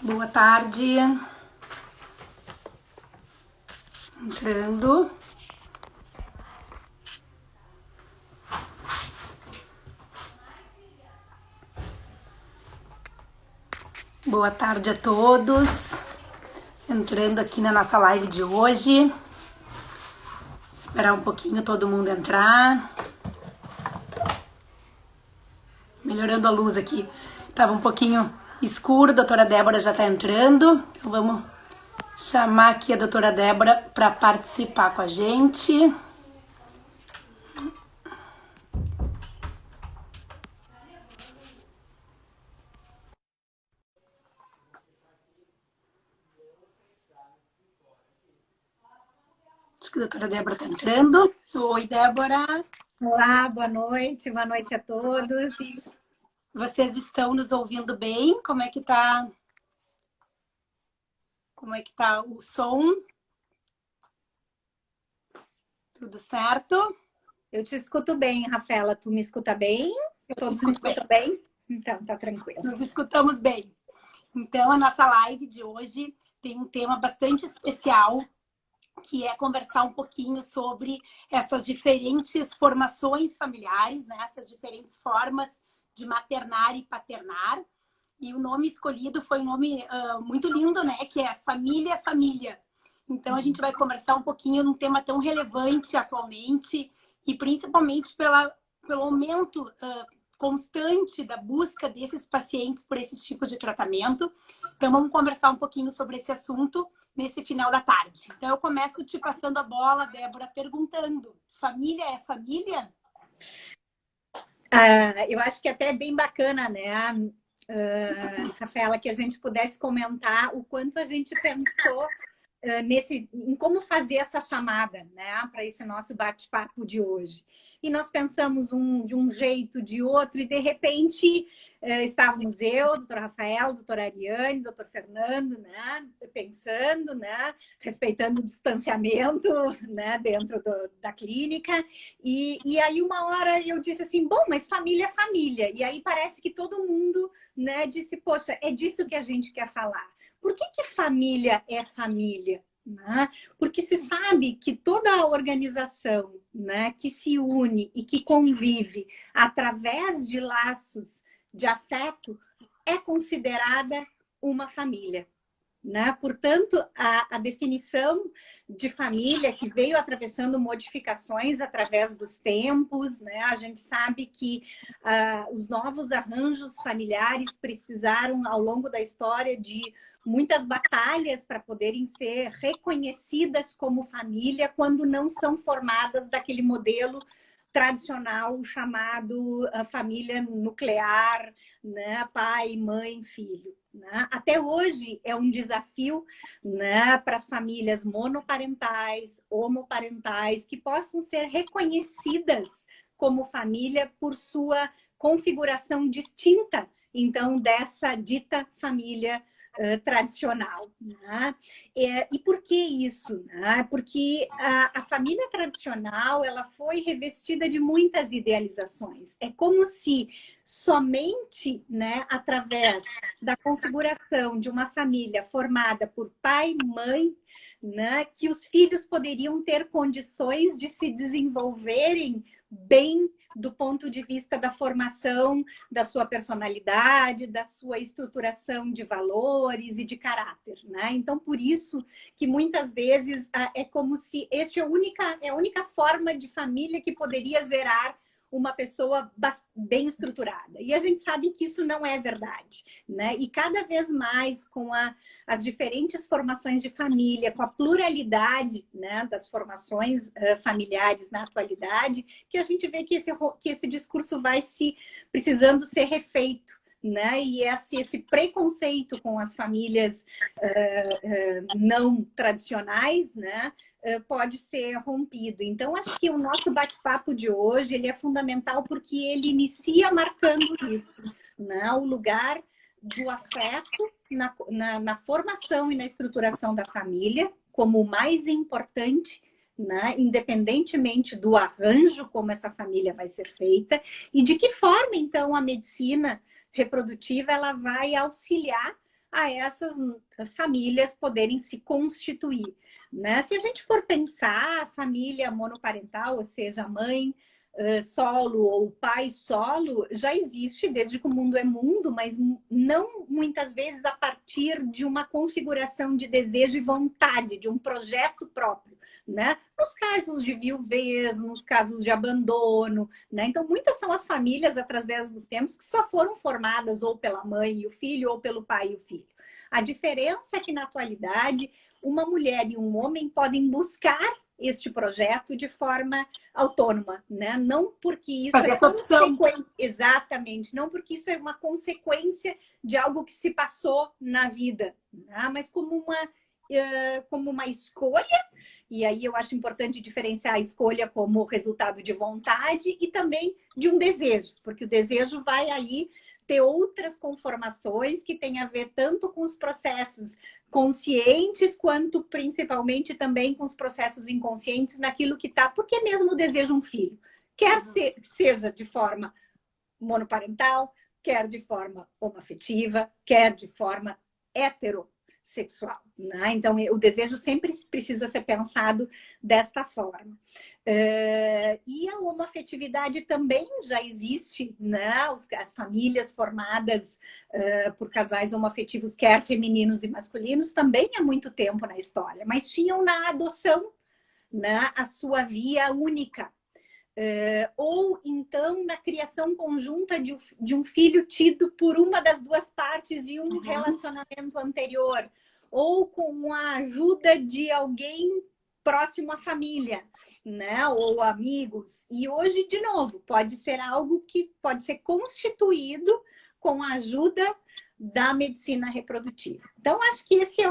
Boa tarde. Entrando. Boa tarde a todos. Entrando aqui na nossa live de hoje. Esperar um pouquinho todo mundo entrar. Melhorando a luz aqui. Tava um pouquinho escuro, a doutora Débora já tá entrando. Então vamos chamar aqui a doutora Débora para participar com a gente. Acho que a doutora Débora tá entrando. Oi, Débora. Olá, boa noite a todos. Vocês estão nos ouvindo bem? Como é que tá? Como é que tá o som? Tudo certo? Eu te escuto bem, Rafaela. Tu me escuta bem? Todos me escutam bem? Então, tá tranquilo. Nos escutamos bem. Então, a nossa live de hoje tem um tema bastante especial, que é conversar um pouquinho sobre essas diferentes formações familiares, né? Essas diferentes formas de maternar e paternar. E o nome escolhido foi um nome muito lindo, né? Que é Família, Família. Então, a gente vai conversar um pouquinho num tema tão relevante atualmente e principalmente pelo aumento constante da busca desses pacientes por esse tipo de tratamento. Então, vamos conversar um pouquinho sobre esse assunto nesse final da tarde. Então, eu começo te passando a bola, Débora, perguntando: família é família? Eu acho que até é bem bacana, né, Rafaela, que a gente pudesse comentar o quanto a gente pensou em como fazer essa chamada, né, para esse nosso bate-papo de hoje. E nós pensamos de um jeito, de outro, e de repente estávamos eu, doutora Rafaela, doutora Ariane, doutor Fernando, né, pensando, né, respeitando o distanciamento, né, dentro da clínica. E aí uma hora eu disse assim, bom, mas família é família. E aí parece que todo mundo, né, disse, poxa, é disso que a gente quer falar. Por que família é família? Né? Porque se sabe que toda a organização, né, que se une e que convive através de laços de afeto é considerada uma família. Né? Portanto, a definição de família que veio atravessando modificações através dos tempos, né? A gente sabe que os novos arranjos familiares precisaram, ao longo da história, de muitas batalhas para poderem ser reconhecidas como família quando não são formadas daquele modelo tradicional chamado família nuclear, né? Pai, mãe, filho. Né? Até hoje é um desafio, né, para as famílias monoparentais, homoparentais, que possam ser reconhecidas como família por sua configuração distinta, então, dessa dita família tradicional. Né? E por que isso? Né? Porque a família tradicional ela foi revestida de muitas idealizações. É como se somente, né, através da configuração de uma família formada por pai e mãe, né, que os filhos poderiam ter condições de se desenvolverem bem do ponto de vista da formação da sua personalidade, da sua estruturação de valores e de caráter, né? Então, por isso que muitas vezes é como se esta é a única forma de família que poderia gerar uma pessoa bem estruturada. E a gente sabe que isso não é verdade, né? E cada vez mais com as diferentes formações de família, com a pluralidade, né, das formações familiares na atualidade, que a gente vê que esse discurso vai precisando ser refeito. Né? E esse preconceito com as famílias não tradicionais, né, pode ser rompido. Então, acho que o nosso bate-papo de hoje ele é fundamental porque ele inicia marcando isso, né? O lugar do afeto na formação e na estruturação da família como o mais importante, né? Independentemente do arranjo como essa família vai ser feita e de que forma, então, a medicina reprodutiva ela vai auxiliar a essas famílias poderem se constituir, né? Se a gente for pensar a família monoparental, ou seja, a mãe solo ou pai solo, já existe desde que o mundo é mundo, mas não muitas vezes a partir de uma configuração de desejo e vontade, de um projeto próprio, né? Nos casos de viuvez, nos casos de abandono, né? Então, muitas são as famílias, através dos tempos, que só foram formadas ou pela mãe e o filho, ou pelo pai e o filho. A diferença é que, na atualidade, uma mulher e um homem podem buscar este projeto de forma autônoma, né? Não porque isso fazer essa opção. Exatamente, não porque isso é uma consequência de algo que se passou na vida, né? Mas como uma escolha, e aí eu acho importante diferenciar a escolha como resultado de vontade e também de um desejo, porque o desejo vai aí ter outras conformações que têm a ver tanto com os processos conscientes, quanto principalmente também com os processos inconscientes naquilo que está, porque mesmo deseja um filho, quer seja de forma monoparental, quer de forma homoafetiva, quer de forma heterossexual, né? Então, o desejo sempre precisa ser pensado desta forma. E a homoafetividade também já existe, né? As famílias formadas por casais homoafetivos, quer femininos e masculinos, também há muito tempo na história, mas tinham na adoção, né, a sua via única. Ou então na criação conjunta de um filho tido por uma das duas partes de um relacionamento anterior, ou com a ajuda de alguém próximo à família, né? Ou amigos. E hoje, de novo, pode ser algo que pode ser constituído com a ajuda da medicina reprodutiva. Então, acho que esse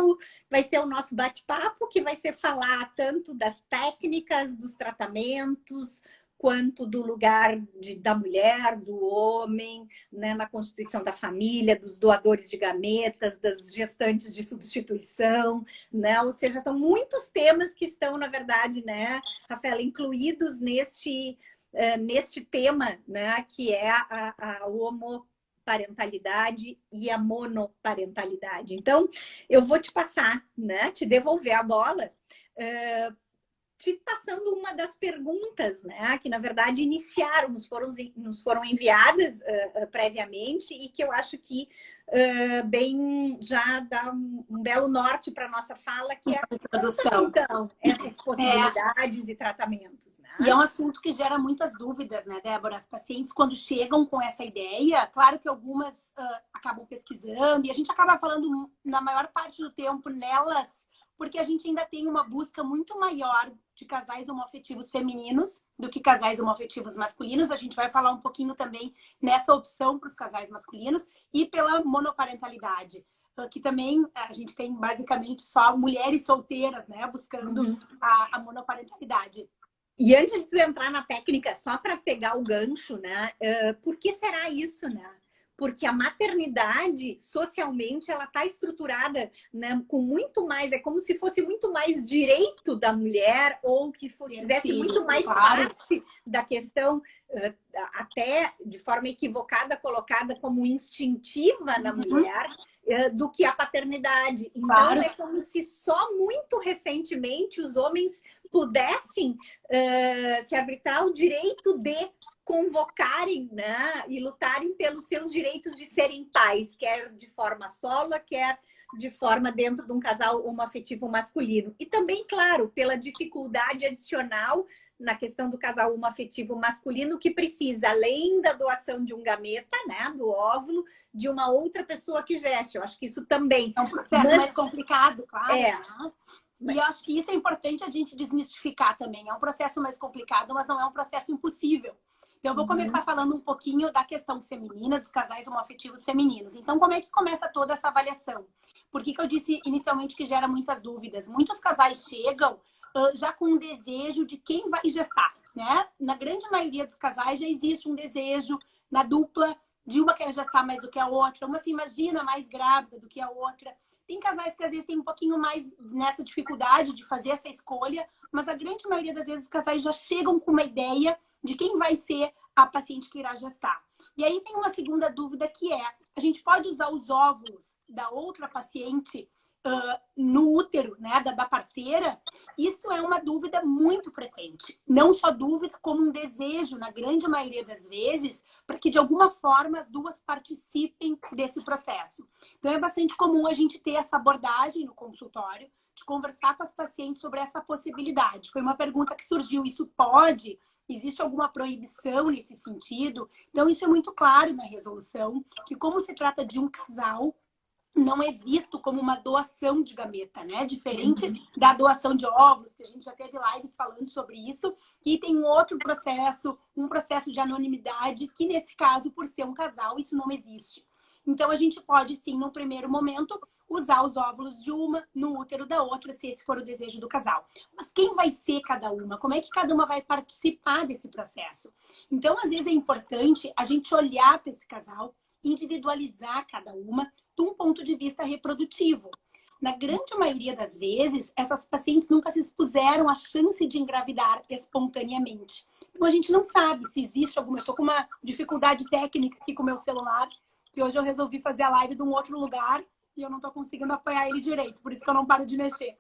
vai ser o nosso bate-papo, que vai ser falar tanto das técnicas, dos tratamentos, quanto do lugar da mulher, do homem, né, na constituição da família, dos doadores de gametas, das gestantes de substituição, né? Ou seja, são muitos temas que estão, na verdade, né, Rafaela, incluídos neste tema, né, que é a homoparentalidade e a monoparentalidade. Então, eu vou te passar, né, te devolver a bola, te passando uma das perguntas, né, que na verdade iniciaram, nos foram enviadas previamente, e que eu acho que bem já dá um belo norte para a nossa fala, que é a produção, então, essas possibilidades e tratamentos, né? E é um assunto que gera muitas dúvidas, né, Débora? As pacientes, quando chegam com essa ideia, claro que algumas acabam pesquisando, e a gente acaba falando na maior parte do tempo nelas, porque a gente ainda tem uma busca muito maior de casais homoafetivos femininos do que casais homoafetivos masculinos. A gente vai falar um pouquinho também nessa opção para os casais masculinos e pela monoparentalidade, que também a gente tem basicamente só mulheres solteiras, né, buscando a monoparentalidade. E antes de tu entrar na técnica, só para pegar o gancho, né, por que será isso, né? Porque a maternidade, socialmente, ela está estruturada, né, com muito mais, é como se fosse muito mais direito da mulher, ou que fizesse muito mais parte da questão, até de forma equivocada, colocada como instintiva na mulher, do que a paternidade. Então, é como se só muito recentemente os homens pudessem se arbitrar o direito de convocarem, né, e lutarem pelos seus direitos de serem pais, quer de forma solo, quer de forma dentro de um casal homoafetivo masculino. E também, claro, pela dificuldade adicional na questão do casal homoafetivo masculino, que precisa, além da doação de um gameta, né, do óvulo, de uma outra pessoa que geste. Eu acho que isso também é um processo mais complicado, claro. E eu acho que isso é importante a gente desmistificar também. É um processo mais complicado, mas não é um processo impossível. Então, eu vou começar falando um pouquinho da questão feminina, dos casais homoafetivos femininos. Então, como é que começa toda essa avaliação? Por que eu disse inicialmente que gera muitas dúvidas? Muitos casais chegam já com um desejo de quem vai gestar, né? Na grande maioria dos casais já existe um desejo na dupla, de uma quer gestar mais do que a outra, uma se imagina mais grávida do que a outra. Tem casais que às vezes têm um pouquinho mais nessa dificuldade de fazer essa escolha, mas a grande maioria das vezes os casais já chegam com uma ideia de quem vai ser a paciente que irá gestar. E aí tem uma segunda dúvida, que é: a gente pode usar os óvulos da outra paciente no útero, né, da parceira, isso é uma dúvida muito frequente. Não só dúvida, como um desejo, na grande maioria das vezes, para que de alguma forma as duas participem desse processo. Então é bastante comum a gente ter essa abordagem no consultório, de conversar com as pacientes sobre essa possibilidade. Foi uma pergunta que surgiu, isso pode? Existe alguma proibição nesse sentido? Então isso é muito claro na resolução, que como se trata de um casal, não é visto como uma doação de gameta, né? Diferente da doação de óvulos, que a gente já teve lives falando sobre isso, que tem um outro processo, um processo de anonimidade, que nesse caso, por ser um casal, isso não existe. Então, a gente pode, sim, no primeiro momento, usar os óvulos de uma no útero da outra, se esse for o desejo do casal. Mas quem vai ser cada uma? Como é que cada uma vai participar desse processo? Então, às vezes é importante a gente olhar para esse casal, individualizar cada uma de um ponto de vista reprodutivo. Na grande maioria das vezes, essas pacientes nunca se expuseram à chance de engravidar espontaneamente. Então, a gente não sabe se existe alguma... Eu estou com uma dificuldade técnica aqui com o meu celular, que hoje eu resolvi fazer a live de um outro lugar e eu não estou conseguindo apoiar ele direito, por isso que eu não paro de mexer.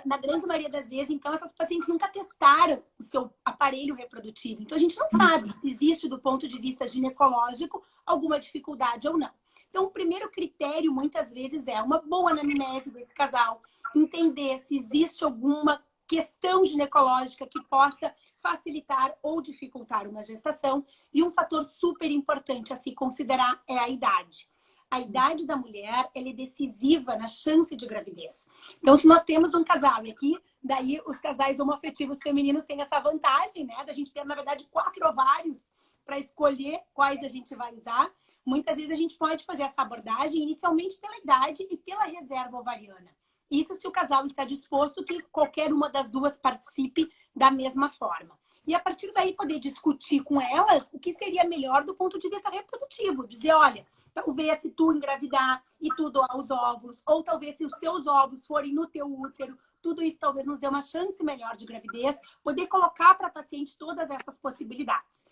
Na grande maioria das vezes, então, essas pacientes nunca testaram o seu aparelho reprodutivo. Então, a gente não sabe se existe, do ponto de vista ginecológico, alguma dificuldade ou não. Então, o primeiro critério, muitas vezes, é uma boa anamnese desse casal, entender se existe alguma questão ginecológica que possa facilitar ou dificultar uma gestação. E um fator super importante a se considerar é a idade. A idade da mulher, ela é decisiva na chance de gravidez. Então, se nós temos um casal, e aqui, daí os casais homoafetivos femininos têm essa vantagem, né? Da gente ter, na verdade, 4 ovários para escolher quais a gente vai usar. Muitas vezes a gente pode fazer essa abordagem inicialmente pela idade e pela reserva ovariana. Isso se o casal está disposto que qualquer uma das duas participe da mesma forma. E a partir daí poder discutir com elas o que seria melhor do ponto de vista reprodutivo. Dizer, olha, talvez se tu engravidar e tu doar os óvulos, ou talvez se os teus óvulos forem no teu útero, tudo isso talvez nos dê uma chance melhor de gravidez, poder colocar para a paciente todas essas possibilidades.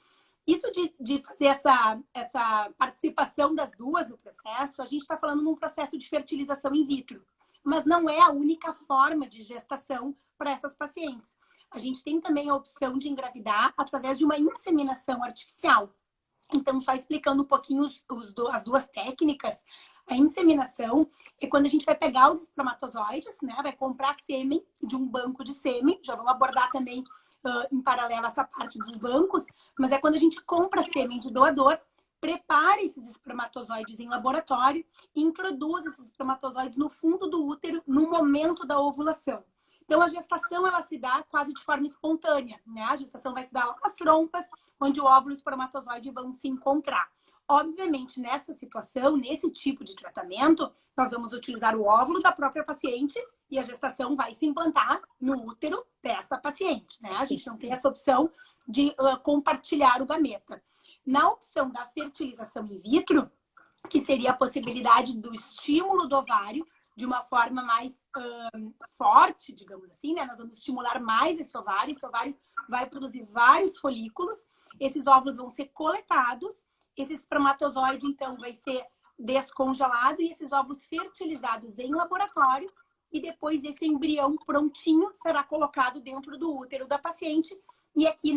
Isso de fazer essa participação das duas no processo, a gente está falando num processo de fertilização in vitro, mas não é a única forma de gestação para essas pacientes. A gente tem também a opção de engravidar através de uma inseminação artificial. Então, só explicando um pouquinho as duas técnicas, a inseminação é quando a gente vai pegar os espermatozoides, né? Vai comprar sêmen de um banco de sêmen, já vamos abordar também em paralelo essa parte dos bancos, mas é quando a gente compra sêmen de doador, prepara esses espermatozoides em laboratório e introduz esses espermatozoides no fundo do útero no momento da ovulação. Então, a gestação, ela se dá quase de forma espontânea, né? A gestação vai se dar nas trompas, onde o óvulo e o espermatozoide vão se encontrar. Obviamente, nessa situação, nesse tipo de tratamento, nós vamos utilizar o óvulo da própria paciente e a gestação vai se implantar no útero dessa paciente, né? A gente não tem essa opção de compartilhar o gameta. Na opção da fertilização in vitro, que seria a possibilidade do estímulo do ovário de uma forma mais forte, digamos assim, né? Nós vamos estimular mais esse ovário vai produzir vários folículos, esses óvulos vão ser coletados, esse espermatozoide, então, vai ser descongelado e esses óvulos fertilizados em laboratório e depois esse embrião prontinho será colocado dentro do útero da paciente. E aqui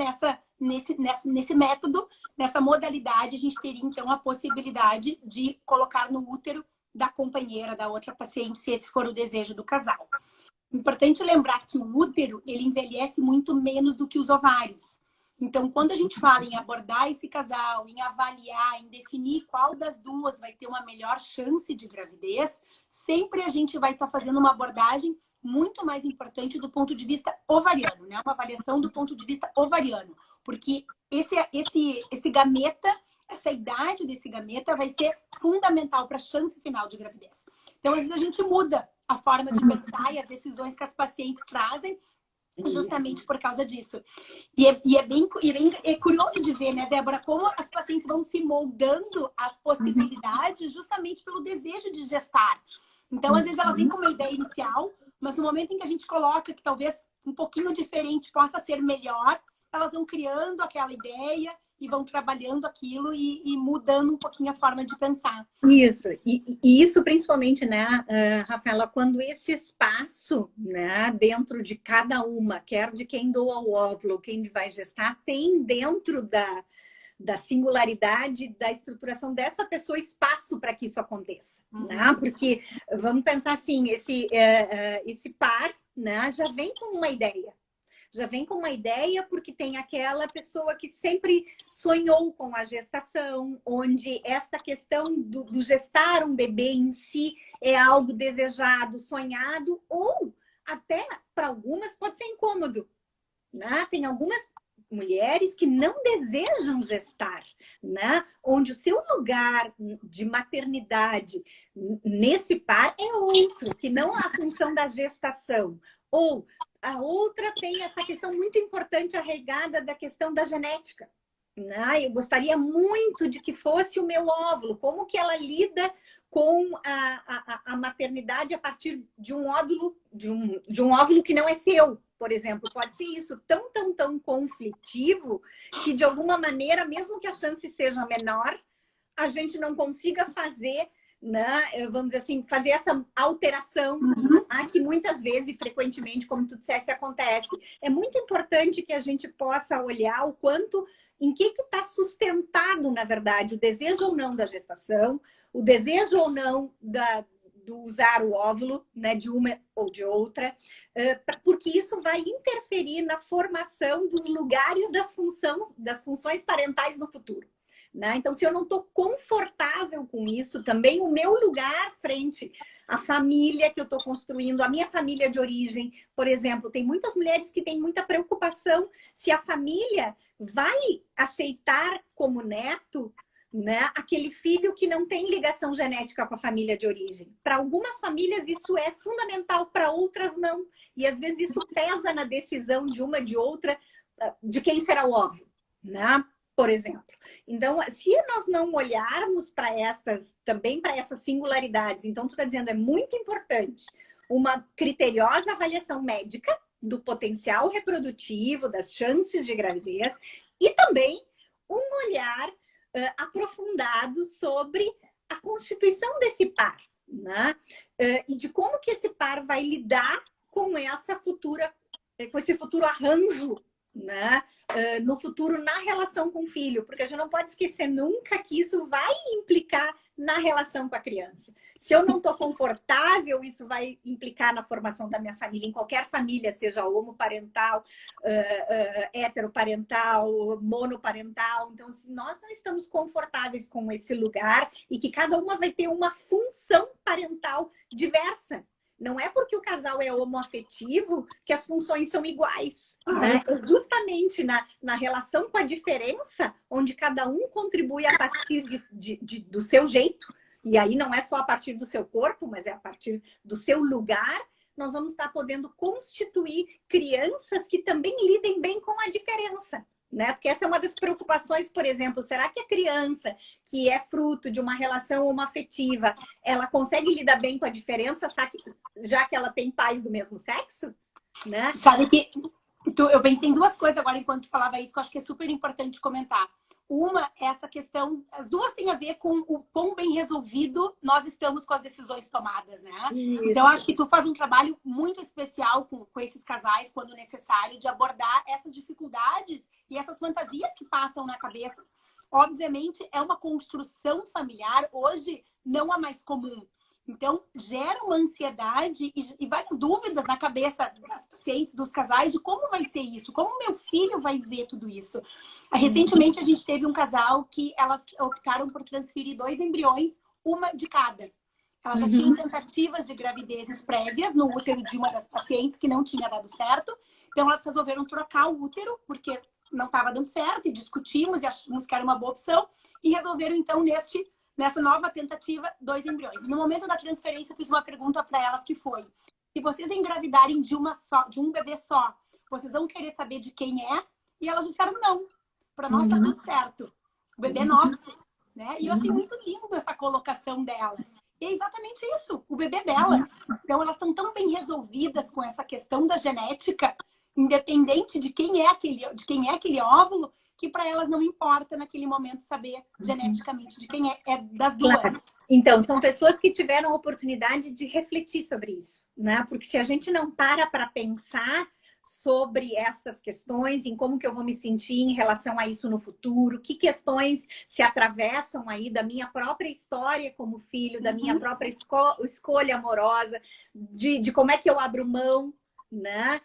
nesse método, nessa modalidade, a gente teria, então, a possibilidade de colocar no útero da companheira, da outra paciente, se esse for o desejo do casal. Importante lembrar que o útero, ele envelhece muito menos do que os ovários. Então, quando a gente fala em abordar esse casal, em avaliar, em definir qual das duas vai ter uma melhor chance de gravidez, sempre a gente vai estar fazendo uma abordagem muito mais importante do ponto de vista ovariano, né? Uma avaliação do ponto de vista ovariano. Porque esse gameta, essa idade desse gameta vai ser fundamental para a chance final de gravidez. Então, às vezes, a gente muda a forma de pensar e as decisões que as pacientes trazem justamente por causa disso. E é curioso de ver, né, Débora, como as pacientes vão se moldando às possibilidades justamente pelo desejo de gestar. Então, às vezes, elas vêm com uma ideia inicial, mas no momento em que a gente coloca que talvez um pouquinho diferente possa ser melhor, elas vão criando aquela ideia e vão trabalhando aquilo e mudando um pouquinho a forma de pensar. Isso, e isso principalmente, né, Rafaela, quando esse espaço, né, dentro de cada uma, quer de quem doa o óvulo, quem vai gestar, tem dentro da singularidade, da estruturação dessa pessoa, espaço para que isso aconteça, né? Porque, vamos pensar assim, esse par, né, já vem com uma ideia. Já vem com uma ideia porque tem aquela pessoa que sempre sonhou com a gestação, onde esta questão do gestar um bebê em si é algo desejado, sonhado, ou até para algumas pode ser incômodo, né? Tem algumas mulheres que não desejam gestar, né? Onde o seu lugar de maternidade nesse par é outro, que não a função da gestação. Ou a outra tem essa questão muito importante arraigada da questão da genética. Né? Eu gostaria muito de que fosse o meu óvulo, como que ela lida com a maternidade a partir de um óvulo, de um óvulo que não é seu, por exemplo. Pode ser isso tão conflitivo que, de alguma maneira, mesmo que a chance seja menor, a gente não consiga fazer, né, vamos dizer assim, fazer essa alteração, que muitas vezes e frequentemente, como tu disseste, acontece. É muito importante que a gente possa olhar o quanto, em que está sustentado, na verdade, o desejo ou não da gestação, o desejo ou não do usar o óvulo, né, de uma ou de outra, porque isso vai interferir na formação dos lugares das funções parentais no futuro. Né? Então, se eu não estou confortável com isso, também o meu lugar frente à família que eu estou construindo, a minha família de origem, por exemplo, tem muitas mulheres que têm muita preocupação se a família vai aceitar como neto, né, aquele filho que não tem ligação genética com a família de origem. Para algumas famílias isso é fundamental, para outras não. E às vezes isso pesa na decisão de uma de outra, de quem será o óvulo, né? Por exemplo. Então, se nós não olharmos para também para essas singularidades, então tu está dizendo, é muito importante uma criteriosa avaliação médica do potencial reprodutivo, das chances de gravidez, e também um olhar aprofundado sobre a constituição desse par, né? E de como que esse par vai lidar com esse futuro arranjo, né? No futuro, na relação com o filho, porque a gente não pode esquecer nunca que isso vai implicar na relação com a criança. Se eu não estou confortável, isso vai implicar na formação da minha família, em qualquer família, seja homoparental, heteroparental, monoparental. Então, se nós não estamos confortáveis com esse lugar e que cada uma vai ter uma função parental diversa. Não é porque o casal é homoafetivo que as funções são iguais. Né? É justamente na relação com a diferença, onde cada um contribui a partir do seu jeito, e aí não é só a partir do seu corpo, mas é a partir do seu lugar, nós vamos estar podendo constituir crianças que também lidem bem com a diferença. Né? Porque essa é uma das preocupações, por exemplo, será que a criança que é fruto de uma relação homoafetiva, ela consegue lidar bem com a diferença, já que ela tem pais do mesmo sexo? Né? Sabe que eu pensei em duas coisas agora enquanto tu falava isso, que eu acho que é super importante comentar. Uma, essa questão, as duas têm a ver com o quão bem resolvido nós estamos com as decisões tomadas, né? Isso. Então, acho que tu faz um trabalho muito especial com esses casais, quando necessário, de abordar essas dificuldades e essas fantasias que passam na cabeça. Obviamente, é uma construção familiar, hoje, não a mais comum. Então, gera uma ansiedade e várias dúvidas na cabeça das pacientes, dos casais, de como vai ser isso, como meu filho vai ver tudo isso. Recentemente, a gente teve um casal que elas optaram por transferir 2 embriões, uma de cada. Elas já tinham tentativas de gravidezes prévias no útero de uma das pacientes que não tinha dado certo. Então, elas resolveram trocar o útero, porque não estava dando certo, e discutimos e achamos que era uma boa opção. E resolveram, então, nessa nova tentativa, 2 embriões. No momento da transferência, eu fiz uma pergunta para elas que foi: se vocês engravidarem de um bebê só, vocês vão querer saber de quem é? E elas disseram não. Para nós tá tudo certo. O bebê é nosso. Né? E eu achei muito lindo essa colocação delas. E é exatamente isso, o bebê delas. Então, elas estão tão bem resolvidas com essa questão da genética, independente de quem é aquele óvulo, que para elas não importa naquele momento saber geneticamente de quem é das duas. Claro. Então, são pessoas que tiveram a oportunidade de refletir sobre isso, né? Porque se a gente não para pensar sobre essas questões, em como que eu vou me sentir em relação a isso no futuro, que questões se atravessam aí da minha própria história como filho, da minha própria escolha amorosa, de como é que eu abro mão, né?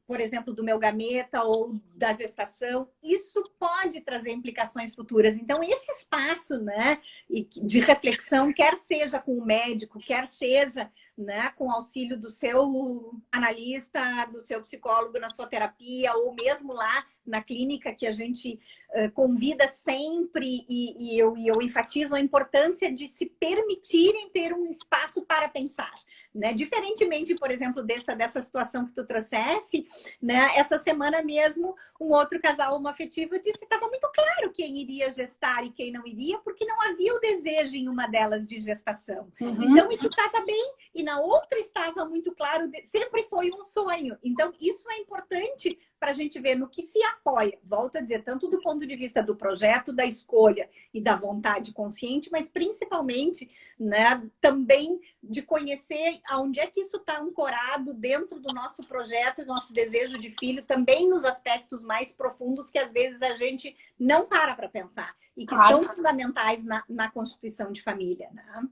Por exemplo, do meu gameta ou da gestação, isso pode trazer implicações futuras. Então, esse espaço, né, de reflexão, quer seja com o médico, quer seja, né, com o auxílio do seu analista, do seu psicólogo na sua terapia, ou mesmo lá na clínica, que a gente convida sempre, e eu enfatizo a importância de se permitirem ter um espaço para pensar. Né? Diferentemente, por exemplo, dessa situação que tu trouxesse, né? Essa semana mesmo, um outro casal homoafetivo disse que estava muito claro quem iria gestar e quem não iria, porque não havia o desejo em uma delas de gestação. Então, isso estava bem, e na outra estava muito claro, sempre foi um sonho. Então, isso é importante para a gente ver no que se apoia. Volto a dizer, tanto do ponto de vista do projeto, da escolha e da vontade consciente, mas principalmente, né, também de conhecer aonde é que isso está ancorado dentro do nosso projeto e nosso desejo de filho, também nos aspectos mais profundos que às vezes a gente não para pensar e que são fundamentais na constituição de família, né?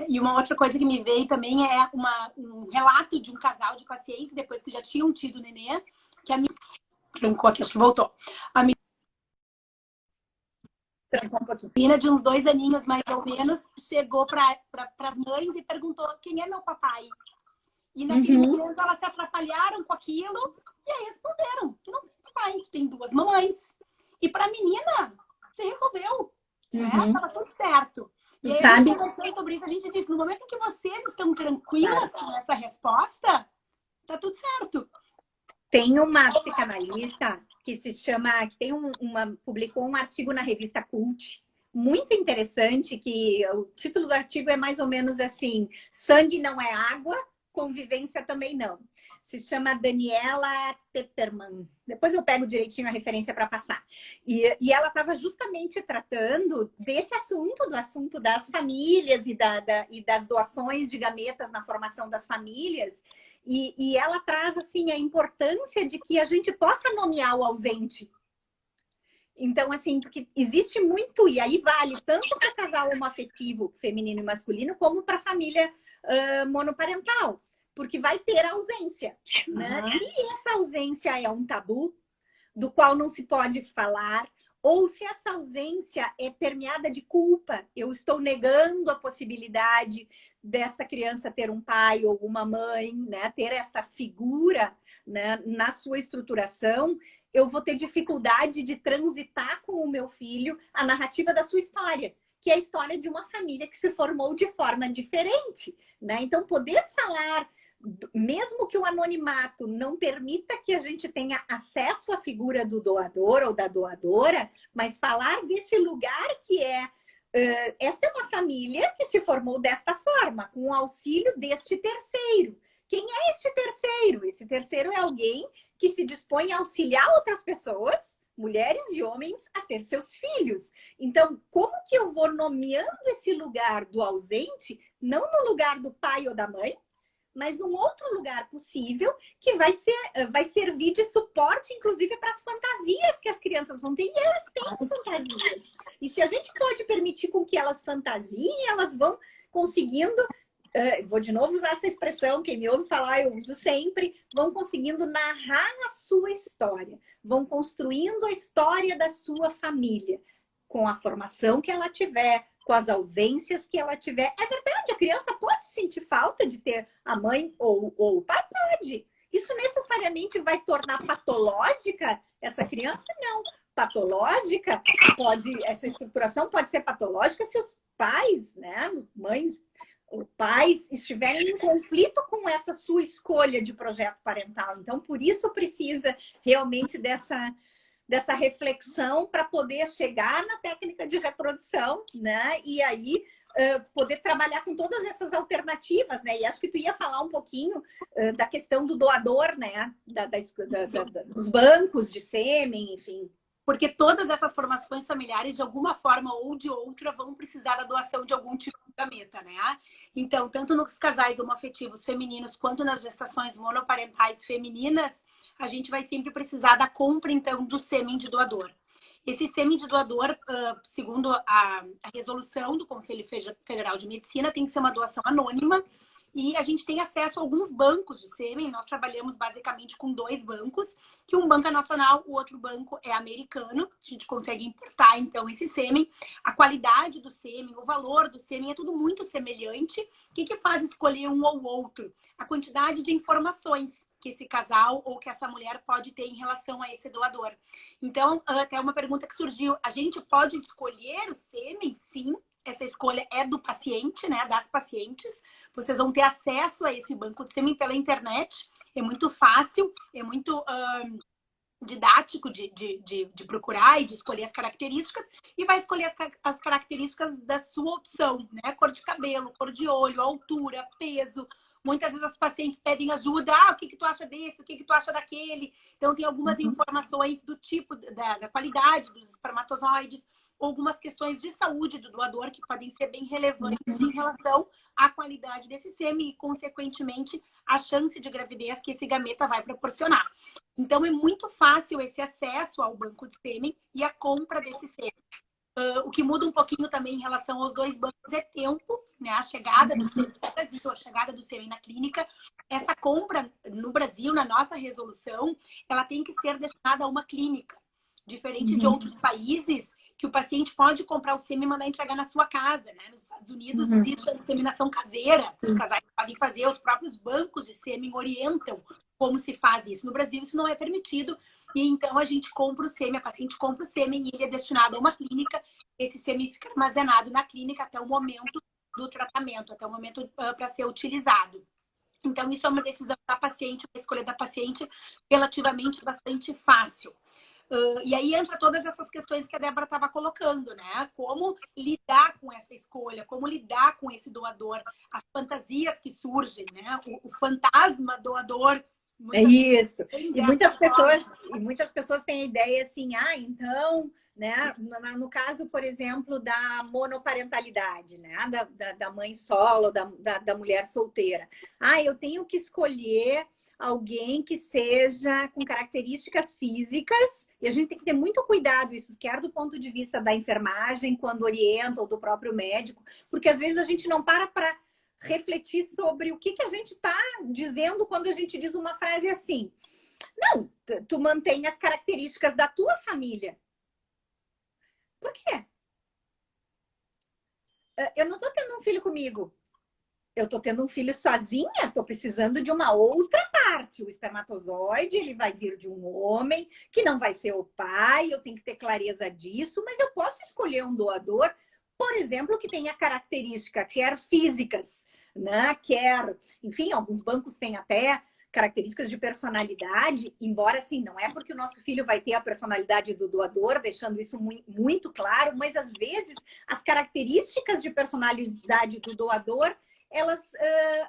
E uma outra coisa que me veio também é um relato de um casal de pacientes, depois que já tinham tido nenê, que a minha... Trancou aqui, acho que voltou. A menina de uns 2 aninhos, mais ou menos, chegou para as mães e perguntou quem é meu papai. E naquele momento elas se atrapalharam com aquilo e aí responderam: tu não tem papai, tu tem 2 mamães. E para a menina, você resolveu. Né? Tava tudo certo. E aí a gente conversou sobre isso, a gente disse, no momento em que vocês estão tranquilas com essa resposta, tá tudo certo. Tem uma psicanalista que se chama, publicou um artigo na revista Cult, muito interessante, que o título do artigo é mais ou menos assim: sangue não é água, convivência também não. Se chama Daniela Tepperman. Depois eu pego direitinho a referência para passar. E ela estava justamente tratando desse assunto, do assunto das famílias e das doações de gametas na formação das famílias. E ela traz assim a importância de que a gente possa nomear o ausente. Então, assim, porque existe muito, e aí vale tanto para o casal homoafetivo, feminino e masculino, como para a família monoparental, porque vai ter ausência. Né? Se essa ausência é um tabu, do qual não se pode falar, ou se essa ausência é permeada de culpa, eu estou negando a possibilidade dessa criança ter um pai ou uma mãe, né? Ter essa figura, né? Na sua estruturação, eu vou ter dificuldade de transitar com o meu filho a narrativa da sua história, que é a história de uma família que se formou de forma diferente. Né? Então, poder falar, mesmo que o anonimato não permita que a gente tenha acesso à figura do doador ou da doadora, mas falar desse lugar que essa é uma família que se formou desta forma, com o auxílio deste terceiro. Quem é este terceiro? Esse terceiro é alguém que se dispõe a auxiliar outras pessoas, mulheres e homens, a ter seus filhos. Então, como que eu vou nomeando esse lugar do ausente, não no lugar do pai ou da mãe, mas num outro lugar possível, que vai servir de suporte, inclusive, para as fantasias que as crianças vão ter. E elas têm fantasias. E se a gente pode permitir com que elas fantasiem, elas vão conseguindo... vou de novo usar essa expressão, quem me ouve falar, eu uso sempre, vão conseguindo narrar a sua história, vão construindo a história da sua família, com a formação que ela tiver, com as ausências que ela tiver. É verdade, a criança pode sentir falta de ter a mãe ou o pai, pode. Isso necessariamente vai tornar patológica essa criança? Não. Patológica, essa estruturação pode ser patológica se os pais, né, mães, ou pais estiverem em conflito com essa sua escolha de projeto parental. Então, por isso precisa realmente dessa reflexão para poder chegar na técnica de reprodução, né? E aí poder trabalhar com todas essas alternativas, né? E acho que tu ia falar um pouquinho da questão do doador, né? Dos bancos de sêmen, enfim. porque todas essas formações familiares, de alguma forma ou de outra, vão precisar da doação de algum tipo de gameta, né? Então, tanto nos casais homoafetivos femininos, quanto nas gestações monoparentais femininas, a gente vai sempre precisar da compra, então, do sêmen de doador. Esse sêmen de doador, segundo a resolução do Conselho Federal de Medicina, tem que ser uma doação anônima, e a gente tem acesso a alguns bancos de sêmen. Nós trabalhamos basicamente com 2 bancos, que um banco é nacional, o outro banco é americano. A gente consegue importar, então, esse sêmen. A qualidade do sêmen, o valor do sêmen é tudo muito semelhante. O que faz escolher um ou outro? A quantidade de informações que esse casal ou que essa mulher pode ter em relação a esse doador. Então, até uma pergunta que surgiu. A gente pode escolher o sêmen? Sim. Essa escolha é do paciente, né? Das pacientes. Vocês vão ter acesso a esse banco de sêmen pela internet. É muito fácil, é muito didático de procurar e de escolher as características. E vai escolher as características da sua opção, né? Cor de cabelo, cor de olho, altura, peso. Muitas vezes as pacientes pedem ajuda. O que tu acha desse? O que tu acha daquele? Então, tem algumas informações do tipo, da qualidade dos espermatozoides, algumas questões de saúde do doador que podem ser bem relevantes em relação à qualidade desse sêmen e, consequentemente, a chance de gravidez que esse gameta vai proporcionar. Então, é muito fácil esse acesso ao banco de sêmen e a compra desse sêmen. O que muda um pouquinho também em relação aos 2 bancos é tempo, né? A chegada do sêmen no Brasil, a chegada do sêmen na clínica. Essa compra no Brasil, na nossa resolução, ela tem que ser destinada a uma clínica. Diferente de outros países, que o paciente pode comprar o sêmen e mandar entregar na sua casa, né? Nos Estados Unidos existe a disseminação caseira, os casais podem fazer, os próprios bancos de sêmen orientam como se faz isso. No Brasil isso não é permitido, e então a gente compra o sêmen, a paciente compra o sêmen e ele é destinado a uma clínica. Esse sêmen fica armazenado na clínica até o momento do tratamento, até o momento para ser utilizado. Então isso é uma decisão da paciente, uma escolha da paciente relativamente bastante fácil. E aí entra todas essas questões que a Débora estava colocando, né? Como lidar com essa escolha, como lidar com esse doador, as fantasias que surgem, né? O fantasma doador. É isso. E muitas pessoas têm a ideia assim, então, né? No caso, por exemplo, da monoparentalidade, né? Da mãe solo, da mulher solteira. Eu tenho que escolher alguém que seja com características físicas, e a gente tem que ter muito cuidado isso, quer do ponto de vista da enfermagem, quando orienta, ou do próprio médico, porque às vezes a gente não para refletir sobre o que a gente está dizendo quando a gente diz uma frase assim. Não, tu mantém as características da tua família. Por quê? Eu não estou tendo um filho comigo. Eu estou tendo um filho sozinha, estou precisando de uma outra parte. O espermatozoide, ele vai vir de um homem, que não vai ser o pai, eu tenho que ter clareza disso, mas eu posso escolher um doador, por exemplo, que tenha características, quer físicas, né? Enfim, alguns bancos têm até características de personalidade, embora assim, não é porque o nosso filho vai ter a personalidade do doador, deixando isso muito claro, mas às vezes as características de personalidade do doador,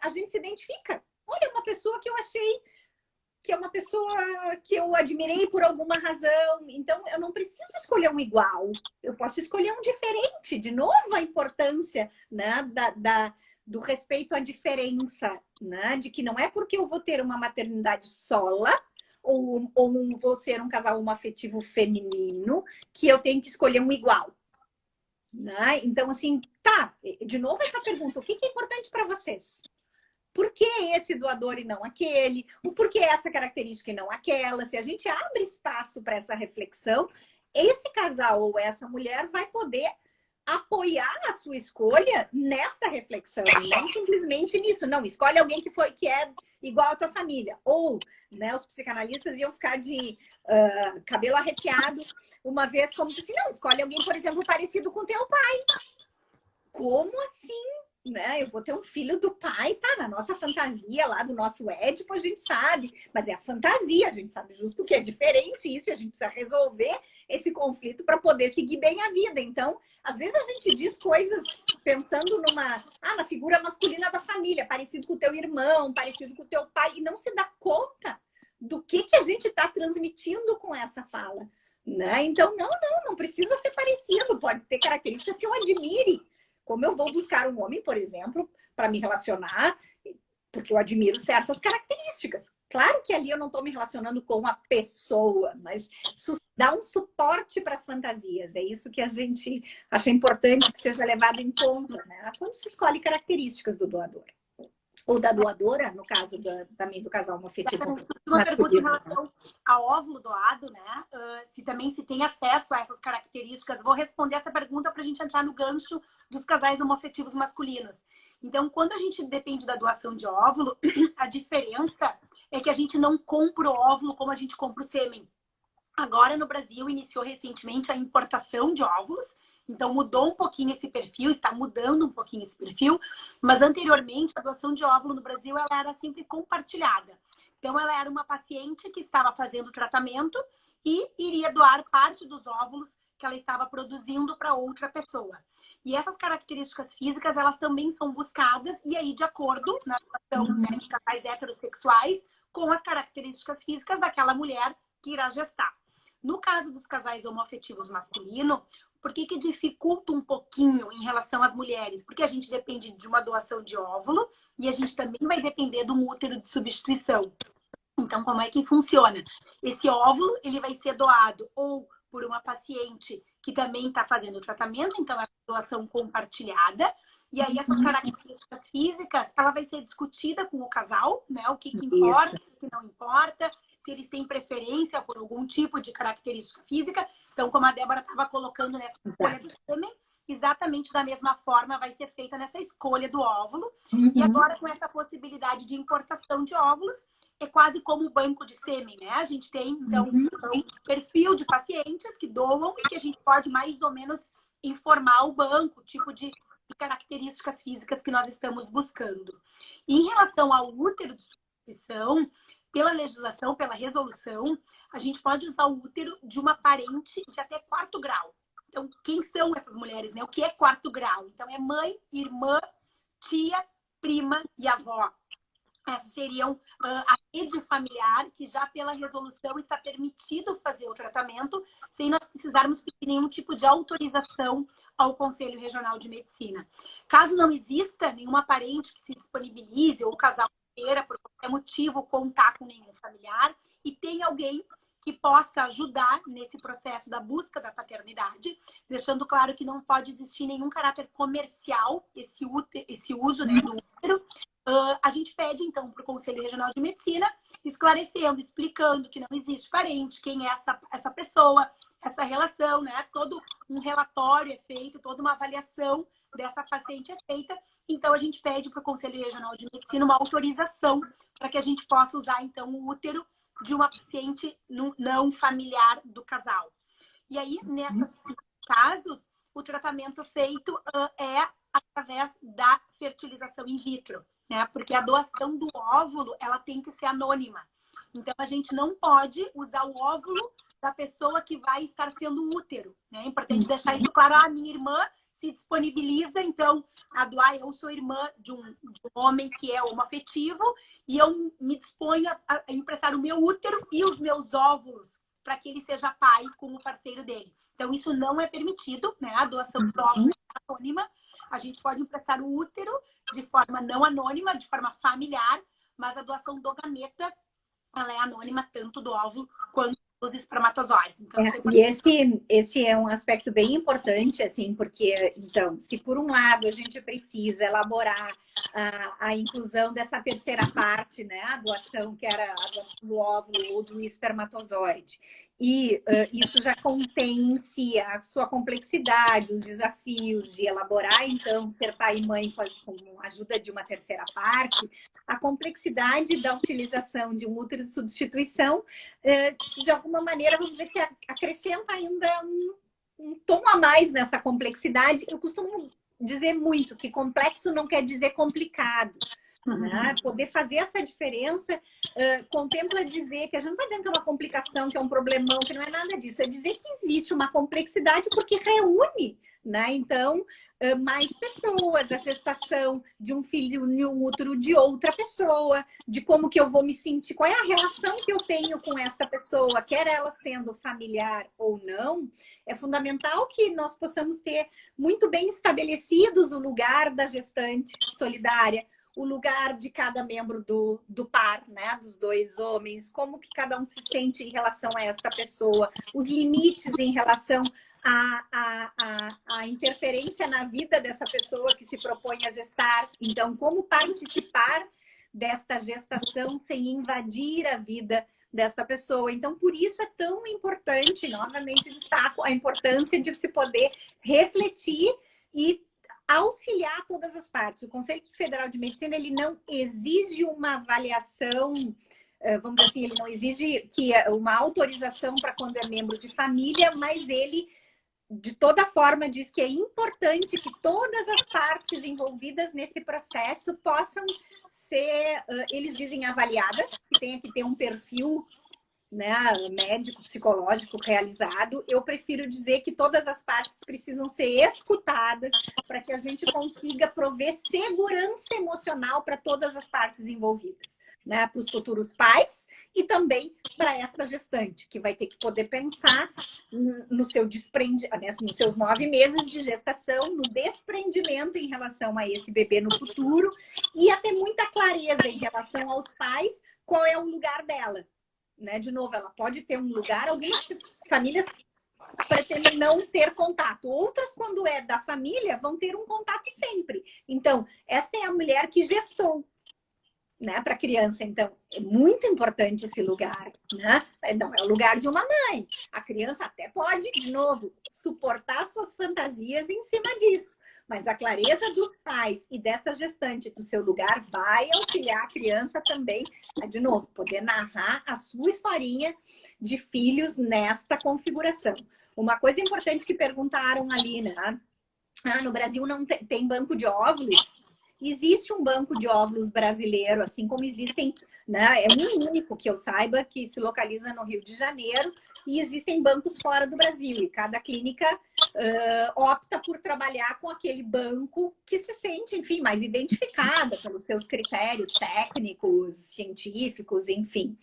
a gente se identifica. Olha, uma pessoa que eu achei que é uma pessoa que eu admirei por alguma razão. Então, eu não preciso escolher um igual. Eu posso escolher um diferente. De novo, a importância, né, do respeito à diferença, né? De que não é porque eu vou ter uma maternidade sola ou vou ser um casal homoafetivo feminino que eu tenho que escolher um igual. Né? Então, assim, de novo essa pergunta, o que é importante para vocês? Por que esse doador e não aquele? O porquê essa característica e não aquela? Se a gente abre espaço para essa reflexão, esse casal ou essa mulher vai poder apoiar a sua escolha nessa reflexão, não simplesmente nisso. Não, escolhe alguém que é igual à tua família. Ou, né, os psicanalistas iam ficar de cabelo arrepiado uma vez, como assim, não, escolhe alguém, por exemplo, parecido com teu pai. Como assim? Né? Eu vou ter um filho do pai, na nossa fantasia lá do nosso Édipo, a gente sabe, mas é a fantasia, a gente sabe justo que é diferente isso, e a gente precisa resolver esse conflito para poder seguir bem a vida. Então, às vezes a gente diz coisas pensando na figura masculina da família, parecido com o teu irmão, parecido com o teu pai, e não se dá conta do que a gente está transmitindo com essa fala. né? Então, não precisa ser parecido, pode ter características que eu admire. Como eu vou buscar um homem, por exemplo, para me relacionar, porque eu admiro certas características. Claro que ali eu não estou me relacionando com uma pessoa, mas dá um suporte para as fantasias. É isso que a gente acha importante que seja levado em conta, né? Quando se escolhe características do doador. Ou da doadora, no caso também do casal homoafetivo. Uma pergunta em relação ao óvulo doado, né? Se também se tem acesso a essas características. Vou responder essa pergunta para a gente entrar no gancho dos casais homoafetivos masculinos. Então, quando a gente depende da doação de óvulo, a diferença é que a gente não compra o óvulo como a gente compra o sêmen. Agora, no Brasil, iniciou recentemente a importação de óvulos. Então, mudou um pouquinho esse perfil, está mudando um pouquinho esse perfil. Mas, anteriormente, a doação de óvulo no Brasil ela era sempre compartilhada. Então, ela era uma paciente que estava fazendo tratamento e iria doar parte dos óvulos que ela estava produzindo para outra pessoa. E essas características físicas, elas também são buscadas, e aí, de acordo na doação de casais heterossexuais, com as características físicas daquela mulher que irá gestar. No caso dos casais homoafetivos masculinos, por que dificulta um pouquinho em relação às mulheres? Porque a gente depende de uma doação de óvulo e a gente também vai depender de um útero de substituição. Então, como é que funciona? Esse óvulo, ele vai ser doado ou por uma paciente que também está fazendo o tratamento, então é uma doação compartilhada. E aí, essas características físicas, ela vai ser discutida com o casal, né? O que importa, o que não importa, se eles têm preferência por algum tipo de característica física. Então, como a Débora estava colocando nessa escolha do sêmen, exatamente da mesma forma vai ser feita nessa escolha do óvulo. E agora, com essa possibilidade de importação de óvulos, é quase como o banco de sêmen, né? A gente tem, então, um perfil de pacientes que doam e que a gente pode mais ou menos informar o banco, o tipo de características físicas que nós estamos buscando. E em relação ao útero de substituição, pela legislação, pela resolução, a gente pode usar o útero de uma parente de até 4º grau. Então, quem são essas mulheres, né? O que é 4º grau? Então, é mãe, irmã, tia, prima e avó. Essas seriam a rede familiar, que já pela resolução está permitido fazer o tratamento, sem nós precisarmos pedir nenhum tipo de autorização ao Conselho Regional de Medicina. Caso não exista nenhuma parente que se disponibilize, ou o casal queira, por qualquer motivo, contar com nenhum familiar, e tem alguém que possa ajudar nesse processo da busca da paternidade, deixando claro que não pode existir nenhum caráter comercial esse uso, né, do útero. A gente pede, então, para o Conselho Regional de Medicina, esclarecendo, explicando que não existe parente, quem é essa pessoa, essa relação, né? Todo um relatório é feito, toda uma avaliação dessa paciente é feita. Então, a gente pede para o Conselho Regional de Medicina uma autorização para que a gente possa usar, então, o útero de uma paciente não familiar do casal. E aí, nesses casos, o tratamento feito é através da fertilização in vitro, né? Porque a doação do óvulo, ela tem que ser anônima. Então, a gente não pode usar o óvulo da pessoa que vai estar sendo útero, né? É importante deixar isso claro. A minha irmã se disponibiliza, então, a doar. Eu sou irmã de um homem que é homoafetivo e eu me disponho a emprestar o meu útero e os meus óvulos para que ele seja pai com o parceiro dele. Então, isso não é permitido, né? A doação do óvulo é anônima. A gente pode emprestar o útero de forma não anônima, de forma familiar, mas a doação do gameta, ela é anônima tanto do óvulo quanto dos espermatozoides. Então, e esse é um aspecto bem importante, assim, porque, então, se por um lado a gente precisa elaborar a inclusão dessa terceira parte, né, a doação, que era a doação do óvulo ou do espermatozoide, e isso já contém em si a sua complexidade, os desafios de elaborar, então, ser pai e mãe com a ajuda de uma terceira parte, a complexidade da utilização de um útero de substituição, de alguma maneira, vamos dizer que acrescenta ainda um tom a mais nessa complexidade. Eu costumo dizer muito que complexo não quer dizer complicado. Né? Poder fazer essa diferença contempla dizer que a gente não está dizendo que é uma complicação, que é um problemão, que não é nada disso. É dizer que existe uma complexidade porque reúne, né? Então, mais pessoas, a gestação de um filho no útero de outra pessoa, de como que eu vou me sentir, qual é a relação que eu tenho com esta pessoa, quer ela sendo familiar ou não, é fundamental que nós possamos ter muito bem estabelecidos o lugar da gestante solidária, o lugar de cada membro do par, né? Dos dois homens, como que cada um se sente em relação a esta pessoa, os limites em relação a interferência na vida dessa pessoa que se propõe a gestar. Então, como participar desta gestação sem invadir a vida desta pessoa. Então, por isso é tão importante, novamente destaco a importância de se poder refletir e auxiliar todas as partes. O Conselho Federal de Medicina, ele não exige uma avaliação, vamos dizer assim, ele não exige que uma autorização para quando é membro de família, mas ele, de toda forma, diz que é importante que todas as partes envolvidas nesse processo possam ser, eles dizem, avaliadas, que tenha que ter um perfil, né, médico, psicológico realizado. Eu prefiro dizer que todas as partes precisam ser escutadas para que a gente consiga prover segurança emocional para todas as partes envolvidas, né, para os futuros pais e também para esta gestante, que vai ter que poder pensar no seu nos seus 9 meses de gestação, no desprendimento em relação a esse bebê no futuro e a ter muita clareza em relação aos pais, qual é o lugar dela. Né? De novo, ela pode ter um lugar, algumas famílias pretendem não ter contato, outras, quando é da família, vão ter um contato sempre. Então, esta é a mulher que gestou, né, para a criança. Então, é muito importante esse lugar, né? Não é o lugar de uma mãe. A criança até pode, de novo, suportar suas fantasias em cima disso. Mas a clareza dos pais e dessa gestante do seu lugar vai auxiliar a criança também a, de novo, poder narrar a sua historinha de filhos nesta configuração. Uma coisa importante que perguntaram ali, né? No Brasil não tem banco de óvulos? Existe um banco de óvulos brasileiro, assim como existem, né? É um único que eu saiba, que se localiza no Rio de Janeiro, e existem bancos fora do Brasil. E cada clínica opta por trabalhar com aquele banco que se sente, enfim, mais identificada pelos seus critérios técnicos, científicos, enfim.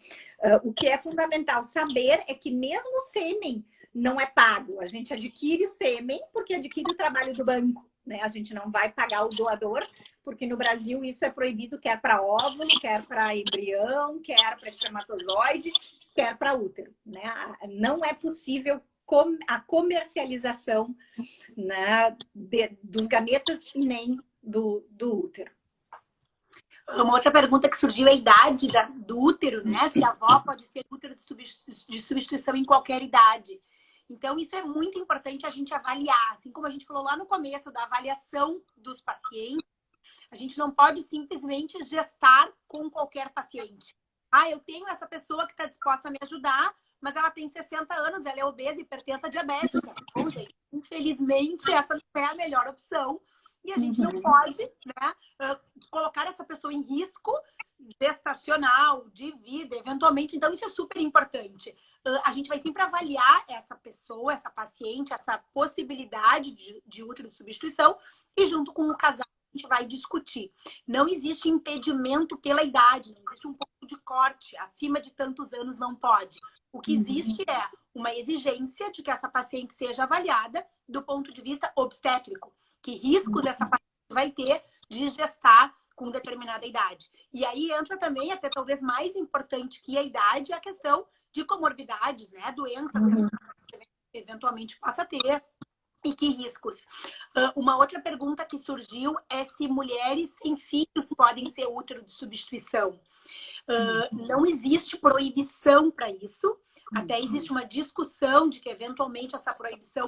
O que é fundamental saber é que mesmo o sêmen não é pago. A gente adquire o sêmen porque adquire o trabalho do banco, né? A gente não vai pagar o doador, porque no Brasil isso é proibido, quer para óvulo, quer para embrião, quer para espermatozoide, quer para útero, né? Não é possível a comercialização, né, dos gametas e nem do útero. Uma outra pergunta que surgiu é a idade do útero, né? Se a avó pode ser útero de substituição em qualquer idade. Então, isso é muito importante a gente avaliar. Assim como a gente falou lá no começo da avaliação dos pacientes, a gente não pode simplesmente gestar com qualquer paciente. Ah, eu tenho essa pessoa que está disposta a me ajudar, mas ela tem 60 anos, ela é obesa, hipertensa, diabética. Bom, gente, infelizmente, essa não é a melhor opção. E a gente não pode, né, colocar essa pessoa em risco gestacional, de vida, eventualmente. Então, isso é super importante. A gente vai sempre avaliar essa pessoa, essa paciente, essa possibilidade de útero de substituição e junto com o casal a gente vai discutir. Não existe impedimento pela idade, não existe um ponto de corte. Acima de tantos anos não pode. O que existe é uma exigência de que essa paciente seja avaliada do ponto de vista obstétrico. Que riscos essa paciente vai ter de gestar com determinada idade. E aí entra também, até talvez mais importante que a idade, a questão de comorbidades, né? Doenças que eventualmente possa ter e que riscos. Uma outra pergunta que surgiu é se mulheres sem filhos podem ser útero de substituição. Não existe proibição para isso. Até existe uma discussão de que eventualmente essa proibição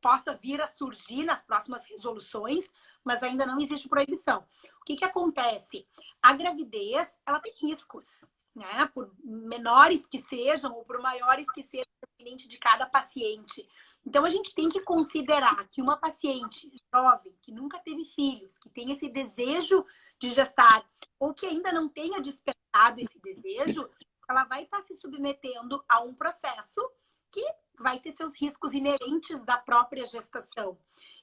possa vir a surgir nas próximas resoluções, mas ainda não existe proibição. O que acontece? A gravidez, ela tem riscos, né? Por menores que sejam ou por maiores que sejam, dependente de cada paciente. Então, a gente tem que considerar que uma paciente jovem, que nunca teve filhos, que tem esse desejo de gestar, ou que ainda não tenha despertado esse desejo, ela vai estar se submetendo a um processo que vai ter seus riscos inerentes da própria gestação.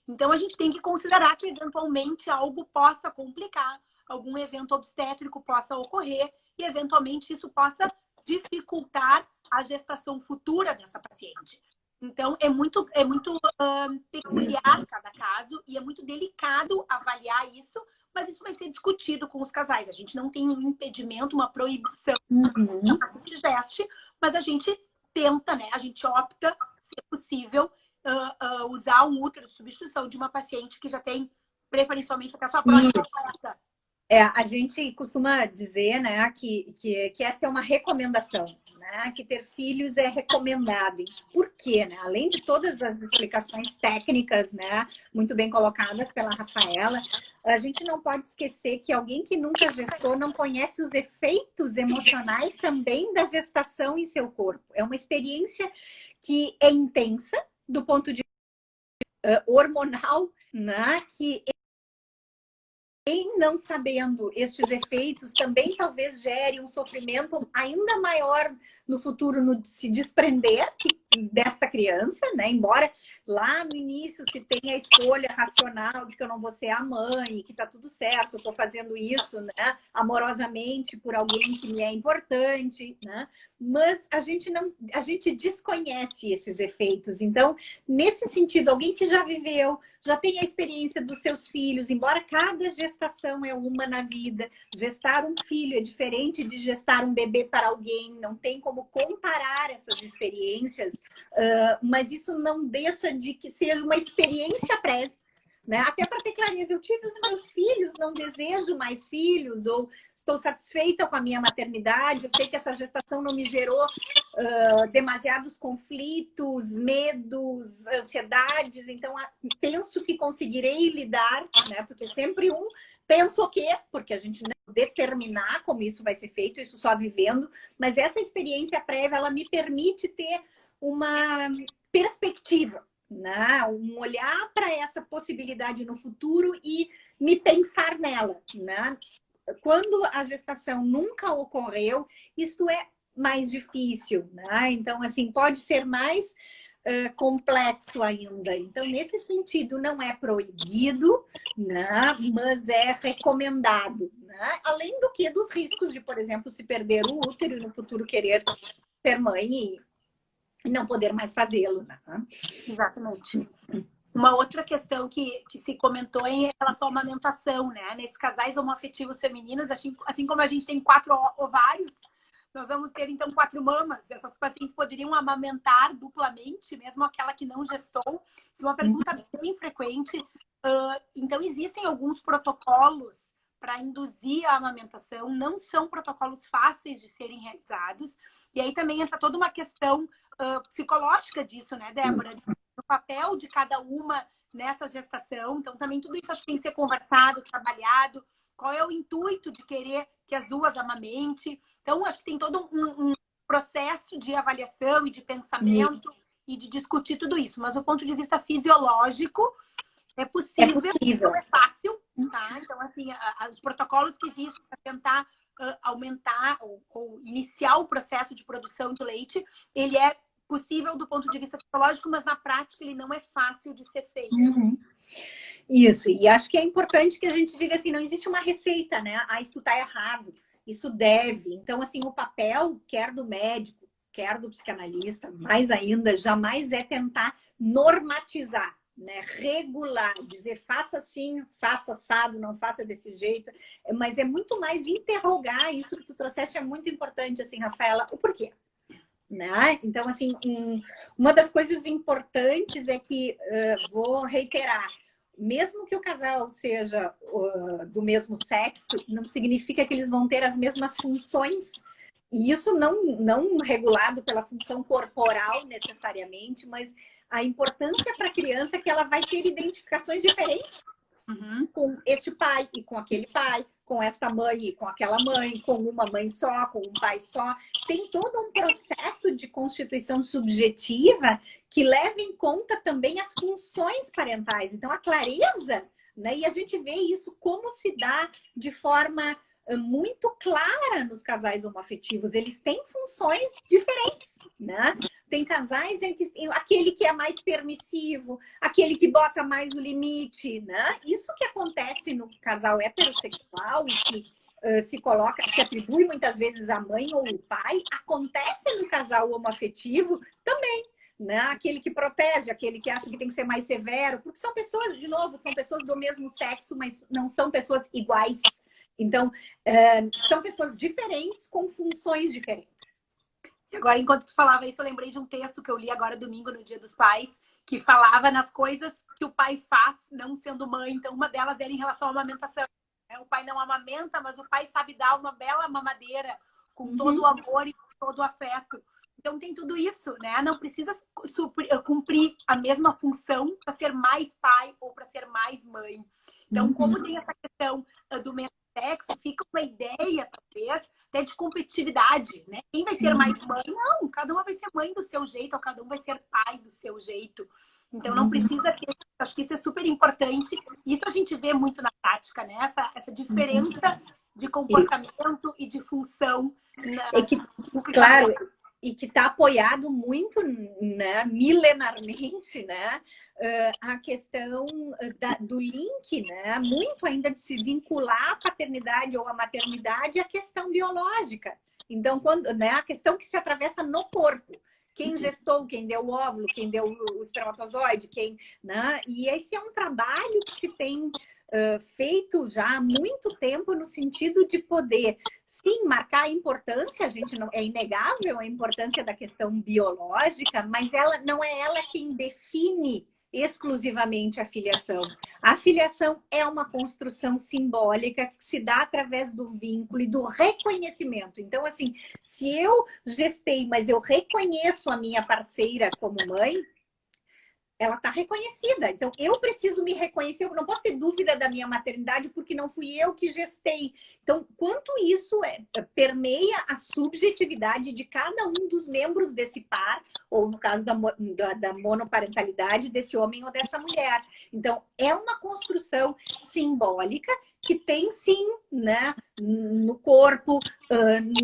Então, a gente tem que considerar que, eventualmente, algo possa complicar, algum evento obstétrico possa ocorrer e, eventualmente, isso possa dificultar a gestação futura dessa paciente. Então, é muito peculiar cada caso e é muito delicado avaliar isso, mas isso vai ser discutido com os casais. A gente não tem um impedimento, uma proibição que a paciente geste, mas a gente tenta, né? A gente opta, se é possível, usar um útero de substituição de uma paciente que já tem, preferencialmente, até a sua própria coleta. A gente costuma dizer, né, que essa é uma recomendação, né, que ter filhos é recomendado. Por quê? Né? Além de todas as explicações técnicas, né, muito bem colocadas pela Rafaela, a gente não pode esquecer que alguém que nunca gestou não conhece os efeitos emocionais também da gestação em seu corpo. É uma experiência que é intensa do ponto de vista hormonal, né, que não sabendo estes efeitos, também talvez gere um sofrimento ainda maior no futuro, no se desprender desta criança, né? Embora lá no início se tenha a escolha racional de que eu não vou ser a mãe, que tá tudo certo, eu tô fazendo isso, né? Amorosamente por alguém que me é importante, né? Mas a gente desconhece esses efeitos. Então, nesse sentido, alguém que já viveu, já tem a experiência dos seus filhos, embora cada gestação é uma na vida, gestar um filho é diferente de gestar um bebê para alguém, não tem como comparar essas experiências, mas isso não deixa de que seja uma experiência prévia. Né? Até para ter clareza, eu tive os meus filhos, não desejo mais filhos, ou estou satisfeita com a minha maternidade, eu sei que essa gestação não me gerou demasiados conflitos, medos, ansiedades, então penso que conseguirei lidar, né? Porque sempre penso o quê? Porque a gente não determinar como isso vai ser feito, isso só vivendo, mas essa experiência prévia, ela me permite ter uma perspectiva, né? Um olhar para essa possibilidade no futuro e me pensar nela, né? Quando a gestação nunca ocorreu, isto é mais difícil, né? Então, assim, pode ser mais complexo ainda. Então, nesse sentido, não é proibido, né? Mas é recomendado, né? Além do que dos riscos de, por exemplo, se perder o útero e no futuro querer ser mãe e não poder mais fazê-lo, né? Exatamente. Uma outra questão que se comentou é em relação à amamentação, né? Nesses casais homoafetivos femininos, assim como a gente tem 4 ovários, nós vamos ter, então, 4 mamas. Essas pacientes poderiam amamentar duplamente, mesmo aquela que não gestou? Isso é uma pergunta bem frequente. Então, existem alguns protocolos para induzir a amamentação. Não são protocolos fáceis de serem realizados. E aí também entra toda uma questão psicológica disso, né, Débora? O papel de cada uma nessa gestação. Então, também tudo isso acho que tem que ser conversado, trabalhado. Qual é o intuito de querer que as duas amamentem? Então, acho que tem todo um processo de avaliação e de pensamento e de discutir tudo isso. Mas, do ponto de vista fisiológico, é possível. Não é fácil, tá? Então, assim, os protocolos que existem para tentar aumentar ou iniciar o processo de produção de leite, ele é possível do ponto de vista psicológico, mas na prática ele não é fácil de ser feito. Isso, e acho que é importante que a gente diga assim, não existe uma receita, né? Isso tá errado, isso deve. Então, assim, o papel, quer do médico, quer do psicanalista, mais ainda, jamais é tentar normatizar, né? Regular, dizer faça assim, faça assado, não faça desse jeito, mas é muito mais interrogar. Isso que tu trouxeste é muito importante, assim, Rafaela, o porquê. Né? Então, assim, uma das coisas importantes é que, vou reiterar, mesmo que o casal seja do mesmo sexo, não significa que eles vão ter as mesmas funções. E isso não regulado pela função corporal necessariamente, mas a importância para a criança é que ela vai ter identificações diferentes com este pai e com aquele pai, com esta mãe e com aquela mãe, com uma mãe só, com um pai só. Tem todo um processo de constituição subjetiva que leva em conta também as funções parentais. Então, a clareza, né? E a gente vê isso como se dá de forma muito clara nos casais homoafetivos. Eles têm funções diferentes, né? Tem casais em que aquele que é mais permissivo, aquele que bota mais o limite, né? Isso que acontece no casal heterossexual e que se atribui muitas vezes à mãe ou ao pai, acontece no casal homoafetivo também. Né? Aquele que protege, aquele que acha que tem que ser mais severo, porque são pessoas, de novo, são pessoas do mesmo sexo, mas não são pessoas iguais. Então, são pessoas diferentes com funções diferentes. E agora, enquanto tu falava isso, eu lembrei de um texto que eu li agora domingo, no Dia dos Pais, que falava nas coisas que o pai faz não sendo mãe. Então, uma delas era em relação à amamentação. O pai não amamenta, mas o pai sabe dar uma bela mamadeira com todo o amor e com todo o afeto. Então tem tudo isso, né? Não precisa cumprir a mesma função para ser mais pai ou para ser mais mãe. Então, como tem essa questão do mesmo sexo, fica uma ideia, talvez, até de competitividade, né? Quem vai ser mais mãe? Não, cada uma vai ser mãe do seu jeito, ou cada um vai ser pai do seu jeito. Então, não precisa ter... Acho que isso é super importante. Isso a gente vê muito na prática, né? Essa diferença de comportamento e de função. Claro, e que está apoiado muito, né, milenarmente, né, a questão do link, né, muito ainda de se vincular a paternidade ou a maternidade à questão biológica. Então, né, a questão que se atravessa no corpo. Quem gestou, quem deu o óvulo, quem deu o espermatozoide, né? E esse é um trabalho que se tem feito já há muito tempo no sentido de poder, sim, marcar a importância, a gente não é inegável a importância da questão biológica, mas não é ela quem define exclusivamente a filiação. A filiação é uma construção simbólica que se dá através do vínculo e do reconhecimento. Então, assim, se eu gestei, mas eu reconheço a minha parceira como mãe, ela está reconhecida. Então, eu preciso me reconhecer. Eu não posso ter dúvida da minha maternidade porque não fui eu que gestei. Então, quanto isso permeia a subjetividade de cada um dos membros desse par, ou no caso da monoparentalidade, desse homem ou dessa mulher. Então, é uma construção simbólica que tem, sim, né, no corpo,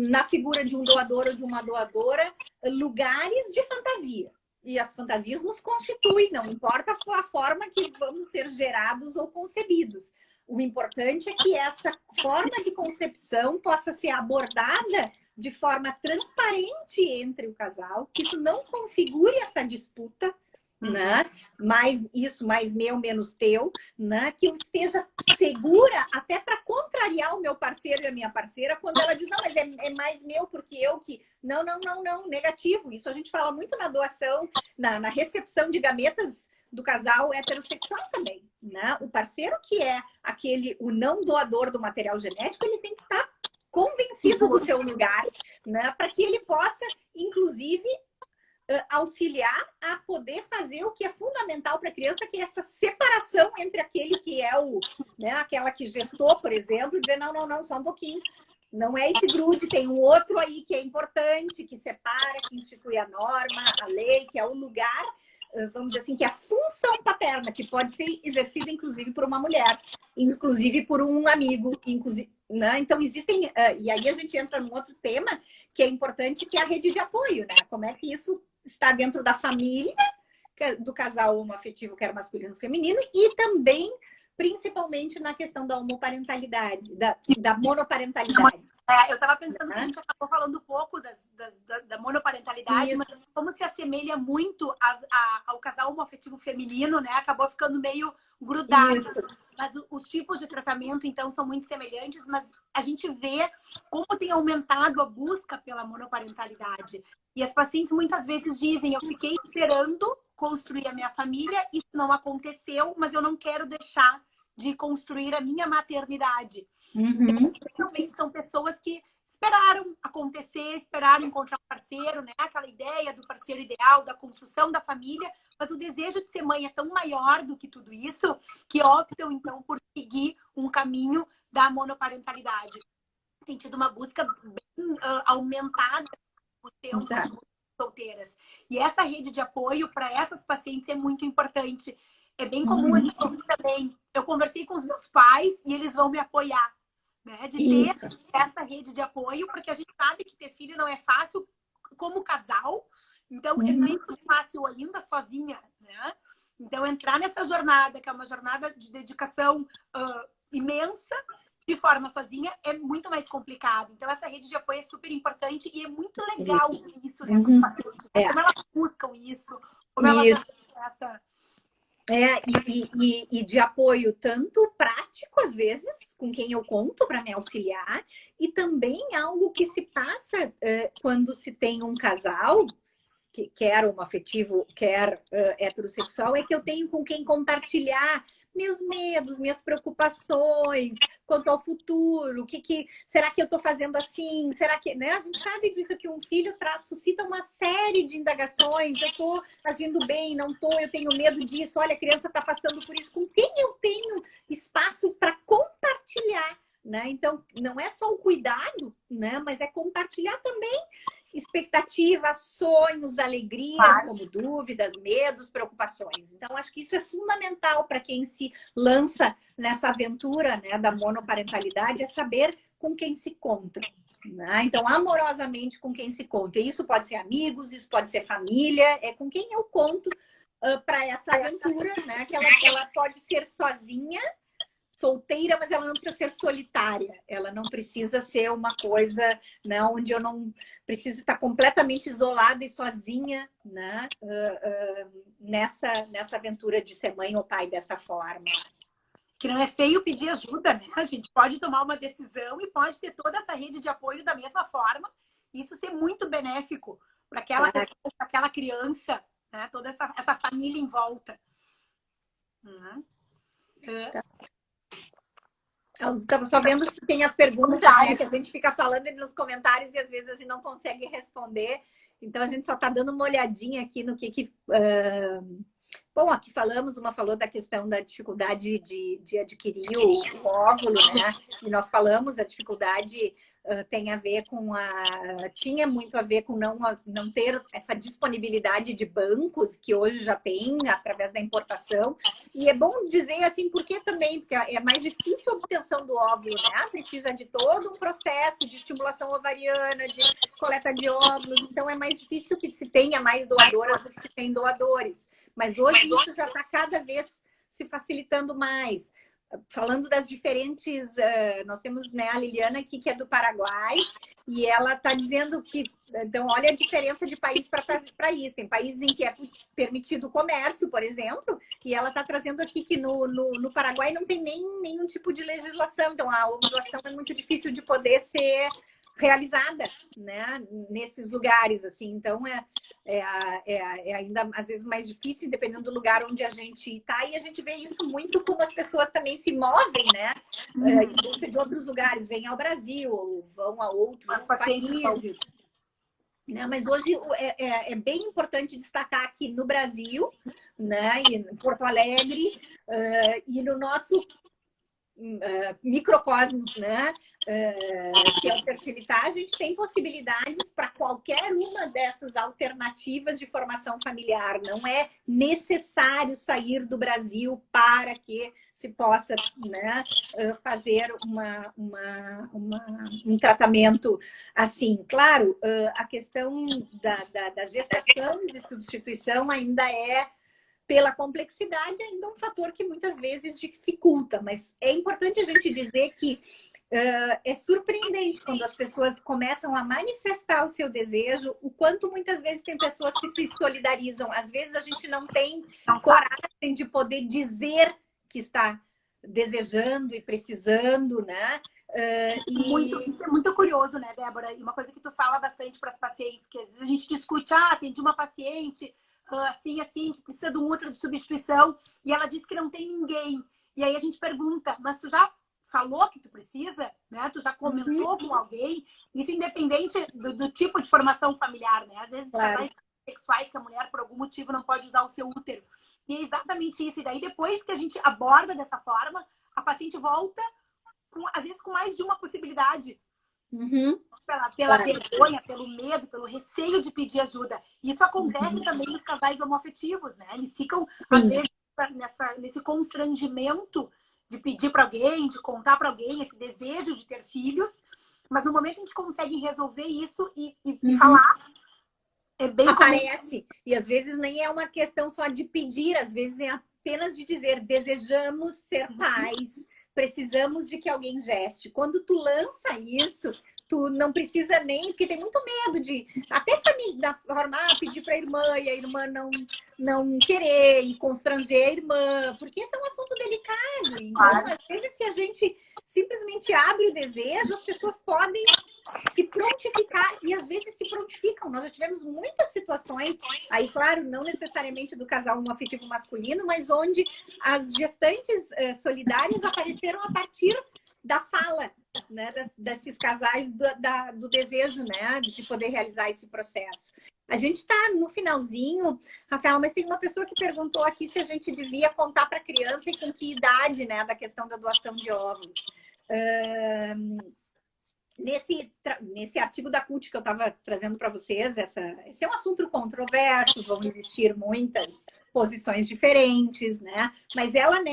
na figura de um doador ou de uma doadora, lugares de fantasia. E as fantasias nos constituem, não importa a forma que vamos ser gerados ou concebidos. O importante é que essa forma de concepção possa ser abordada de forma transparente entre o casal, que isso não configure essa disputa, né? Mais isso, mais meu, menos teu, né? Que eu esteja segura até para contrariar o meu parceiro e a minha parceira quando ela diz, não, mas é mais meu porque eu que... Não, negativo. Isso a gente fala muito na doação, na recepção de gametas do casal heterossexual também, né? O parceiro que é o não doador do material genético, ele tem que estar convencido do seu lugar, né? Para que ele possa, inclusive, auxiliar a poder fazer o que é fundamental para a criança, que é essa separação entre aquele que é né, aquela que gestou, por exemplo, e dizer, não, só um pouquinho. Não é esse grude, tem um outro aí que é importante, que separa, que institui a norma, a lei, que é o lugar, vamos dizer assim, que é a função paterna, que pode ser exercida, inclusive, por uma mulher, inclusive por um amigo, inclusive, né? Então, existem... e aí a gente entra num outro tema que é importante, que é a rede de apoio, né? Como é que isso está dentro da família, do casal homoafetivo, quer masculino ou feminino, e também... principalmente na questão da homoparentalidade, da monoparentalidade. Eu estava pensando que a gente acabou falando um pouco da monoparentalidade, isso. Mas como se assemelha muito ao casal homoafetivo feminino, né? Acabou ficando meio grudado. Isso. Mas os tipos de tratamento, então, são muito semelhantes, mas a gente vê como tem aumentado a busca pela monoparentalidade. E as pacientes muitas vezes dizem, eu fiquei esperando construir a minha família, isso não aconteceu, mas eu não quero deixar de construir a minha maternidade. Então, realmente são pessoas que esperaram acontecer, esperaram encontrar um parceiro, né? Aquela ideia do parceiro ideal, da construção da família, mas o desejo de ser mãe é tão maior do que tudo isso, que optam, então, por seguir um caminho da monoparentalidade. Tem tido uma busca bem aumentada dos tempos solteiras. E essa rede de apoio para essas pacientes é muito importante. É bem comum a gente ouvir também. Eu conversei com os meus pais e eles vão me apoiar. né? De ter Isso. essa rede de apoio, porque a gente sabe que ter filho não é fácil como casal, então é menos fácil ainda sozinha, né? Então entrar nessa jornada, que é uma jornada de dedicação imensa, de forma sozinha, é muito mais complicado. Então essa rede de apoio é super importante e é muito legal ver isso nessas pacientes, né? Como elas buscam isso, como elas essa e de apoio tanto prático, às vezes, com quem eu conto para me auxiliar, e também algo que se passa quando se tem um casal, que quer homoafetivo, quer heterossexual, é que eu tenho com quem compartilhar meus medos, minhas preocupações quanto ao futuro, será que eu estou fazendo assim? Será que, né? A gente sabe disso, que um filho suscita uma série de indagações. Eu estou agindo bem, não estou, eu tenho medo disso. Olha, a criança está passando por isso. Com quem eu tenho espaço para compartilhar, né? Então, não é só o cuidado, né? Mas é compartilhar também expectativas, sonhos, alegrias, como dúvidas, medos, preocupações. Então, acho que isso é fundamental para quem se lança nessa aventura, né, da monoparentalidade, é saber com quem se conta. Né? Então, amorosamente com quem se conta. Isso pode ser amigos, isso pode ser família, é com quem eu conto para essa aventura, né? Que ela pode ser sozinha, solteira, mas ela não precisa ser solitária. Ela não precisa ser uma coisa, né, onde eu não preciso estar completamente isolada e sozinha, né, nessa aventura de ser mãe ou pai dessa forma. Que não é feio pedir ajuda, né? A gente pode tomar uma decisão e pode ter toda essa rede de apoio da mesma forma. Isso ser muito benéfico para aquela pessoa, para aquela criança, né? Toda essa família em volta. Eu estava só vendo se tem as perguntas, né, que a gente fica falando nos comentários e às vezes a gente não consegue responder. Então a gente só está dando uma olhadinha aqui no que Bom, aqui uma falou da questão da dificuldade de adquirir o óvulo, né? E nós falamos, a dificuldade tem a ver tinha muito a ver com não ter essa disponibilidade de bancos que hoje já tem através da importação. E é bom dizer assim, por que também? Porque é mais difícil a obtenção do óvulo, né? Precisa de todo um processo de estimulação ovariana, de coleta de óvulos. Então é mais difícil que se tenha mais doadoras do que se tem doadores. Mas hoje isso já está cada vez se facilitando mais. Falando das diferentes... nós temos, né, a Liliana aqui, que é do Paraguai, e ela está dizendo que... Então, olha a diferença de país para país. Tem países em que é permitido o comércio, por exemplo, e ela está trazendo aqui que no Paraguai não tem nenhum tipo de legislação. Então, a ovulação é muito difícil de poder ser realizada, né, nesses lugares, assim. Então é ainda às vezes mais difícil, dependendo do lugar onde a gente está, e a gente vê isso muito como as pessoas também se movem, né, em busca de outros lugares, vêm ao Brasil ou vão a outros países, né? Mas hoje é bem importante destacar aqui no Brasil, né, e em Porto Alegre, e no nosso microcosmos, né, que é o Fertilitar, a gente tem possibilidades para qualquer uma dessas alternativas de formação familiar. Não é necessário sair do Brasil para que se possa, né, fazer um tratamento assim. Claro, a questão da gestação de substituição ainda é, pela complexidade, ainda um fator que muitas vezes dificulta, mas é importante a gente dizer que é surpreendente quando as pessoas começam a manifestar o seu desejo, o quanto muitas vezes tem pessoas que se solidarizam. Às vezes a gente não tem coragem de poder dizer que está desejando e precisando, né? Isso é muito curioso, né, Débora? E uma coisa que tu fala bastante para as pacientes, que às vezes a gente discute, atendi uma paciente assim, que precisa de um útero de substituição, e ela diz que não tem ninguém. E aí a gente pergunta, mas tu já falou que tu precisa, né? Tu já comentou com alguém? Isso independente do tipo de formação familiar, né? Às vezes casais sexuais que a mulher, por algum motivo, não pode usar o seu útero. E é exatamente isso. E daí, depois que a gente aborda dessa forma, a paciente volta, às vezes, com mais de uma possibilidade. Pela vergonha, pelo medo, pelo receio de pedir ajuda. Isso acontece também nos casais homoafetivos, né? Eles ficam, às vezes, nesse constrangimento de pedir para alguém, de contar para alguém esse desejo de ter filhos, mas no momento em que conseguem resolver isso e falar, é bem aparece. Comum. E às vezes nem é uma questão só de pedir, às vezes é apenas de dizer, desejamos ser pais, precisamos de que alguém geste. Quando tu lança isso, tu não precisa nem, porque tem muito medo de até família formar, pedir para a irmã e a irmã não querer e constranger a irmã, porque esse é um assunto delicado. Então, às vezes, se a gente simplesmente abre o desejo, as pessoas podem se prontificar e às vezes se prontificam. Nós já tivemos muitas situações, aí, claro, não necessariamente do casal homoafetivo masculino, mas onde as gestantes solidárias apareceram a partir da fala, né, desses casais do desejo, né, de poder realizar esse processo. A gente está no finalzinho, Rafael, mas tem uma pessoa que perguntou aqui se a gente devia contar para a criança e com que idade, né, da questão da doação de óvulos. Nesse artigo da CUT que eu estava trazendo para vocês, esse é um assunto controverso, vão existir muitas posições diferentes, né? Mas ela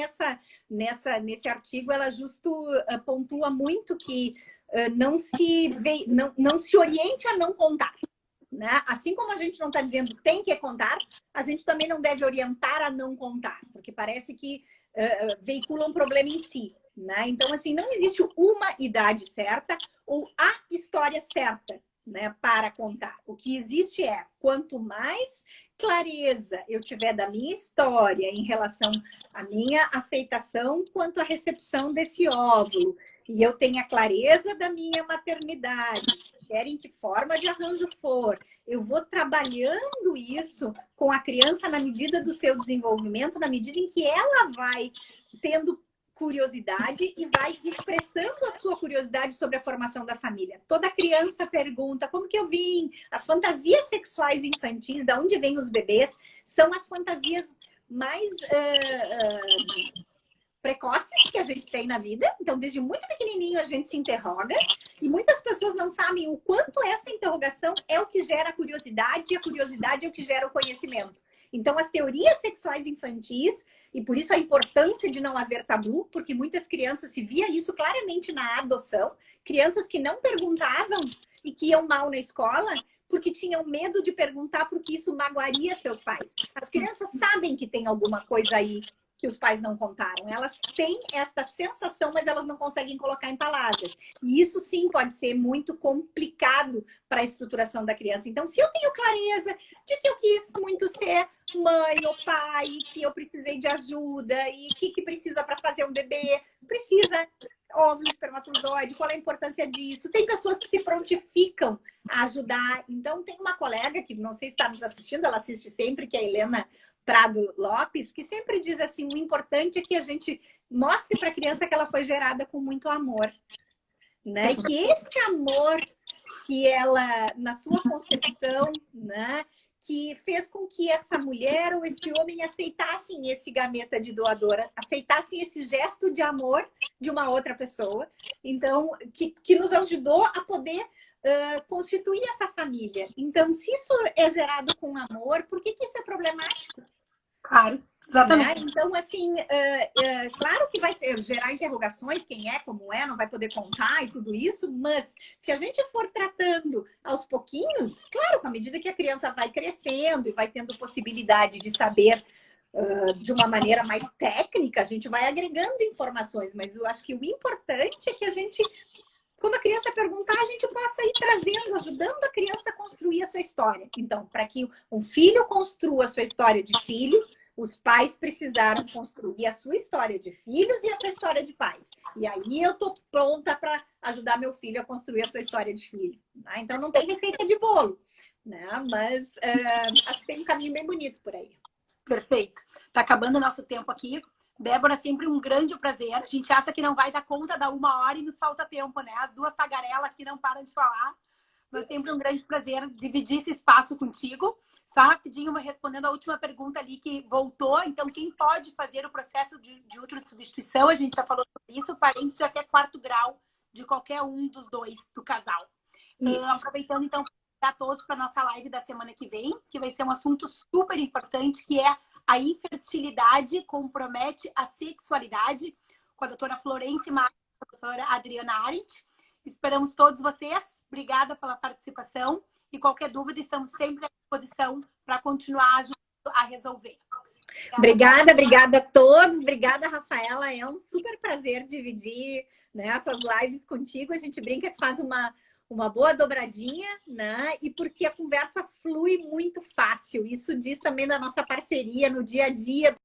nesse artigo ela justo pontua muito que não se oriente a não contar, né? Assim como a gente não está dizendo tem que contar, a gente também não deve orientar a não contar, porque parece que veicula um problema em si. Né? Então, assim, não existe uma idade certa ou a história certa, né, para contar. O que existe é, quanto mais clareza eu tiver da minha história em relação à minha aceitação quanto à recepção desse óvulo, e eu tenha clareza da minha maternidade, quer em que forma de arranjo for, eu vou trabalhando isso com a criança na medida do seu desenvolvimento, na medida em que ela vai tendo curiosidade e vai expressando a sua curiosidade sobre a formação da família. Toda criança pergunta como que eu vim? As fantasias sexuais infantis, de onde vêm os bebês, são as fantasias mais precoces que a gente tem na vida. Então, desde muito pequenininho a gente se interroga e muitas pessoas não sabem o quanto essa interrogação é o que gera a curiosidade e a curiosidade é o que gera o conhecimento. Então, as teorias sexuais infantis, e por isso a importância de não haver tabu, porque muitas crianças se via isso claramente na adoção, crianças que não perguntavam e que iam mal na escola, porque tinham medo de perguntar porque isso magoaria seus pais. As crianças sabem que tem alguma coisa aí que os pais não contaram. Elas têm essa sensação, mas elas não conseguem colocar em palavras. E isso sim pode ser muito complicado para a estruturação da criança. Então, se eu tenho clareza de que eu quis muito ser mãe ou pai, que eu precisei de ajuda e o que precisa para fazer um bebê, precisa óvulo, espermatozoide, qual é a importância disso? Tem pessoas que se prontificam a ajudar. Então, tem uma colega que não sei se está nos assistindo, ela assiste sempre, que é a Helena Prado Lopes, que sempre diz assim, o importante é que a gente mostre para a criança que ela foi gerada com muito amor, né? E que esse amor que ela, na sua concepção, né, que fez com que essa mulher ou esse homem aceitassem esse gameta de doadora, aceitassem esse gesto de amor de uma outra pessoa, então, que nos ajudou a poder constituir essa família. Então, se isso é gerado com amor, por que isso é problemático? Claro, exatamente. Né? Então, assim, claro que vai gerar interrogações, quem é, como é, não vai poder contar e tudo isso, mas se a gente for tratando aos pouquinhos, claro, com a medida que a criança vai crescendo e vai tendo possibilidade de saber de uma maneira mais técnica, a gente vai agregando informações, mas eu acho que o importante é que a gente, quando a criança perguntar, a gente possa ir trazendo, ajudando a criança a construir a sua história. Então, para que um filho construa a sua história de filho, os pais precisaram construir a sua história de filhos e a sua história de pais. E aí eu tô pronta para ajudar meu filho a construir a sua história de filho. Né? Então, não tem receita de bolo, né? Mas acho que tem um caminho bem bonito por aí. Perfeito. Tá acabando o nosso tempo aqui. Débora, sempre um grande prazer. A gente acha que não vai dar conta da 1 hora e nos falta tempo, né? As duas tagarelas aqui não param de falar. Mas sempre um grande prazer dividir esse espaço contigo. Só rapidinho, respondendo a última pergunta ali que voltou. Então, quem pode fazer o processo de ultrassubstituição? A gente já falou sobre isso. Parentes de até 4º grau de qualquer um dos dois do casal. Aproveitando, então, para todos para nossa live da semana que vem, que vai ser um assunto super importante, que é a infertilidade compromete a sexualidade, com a doutora Florence Maia, com a doutora Adriana Arendt. Esperamos todos vocês. Obrigada pela participação. E qualquer dúvida, estamos sempre à disposição para continuar ajudando a resolver. Obrigada a todos. Obrigada, Rafaela. É um super prazer dividir, né, essas lives contigo. A gente brinca que faz uma boa dobradinha, né? E porque a conversa flui muito fácil. Isso diz também da nossa parceria no dia a dia.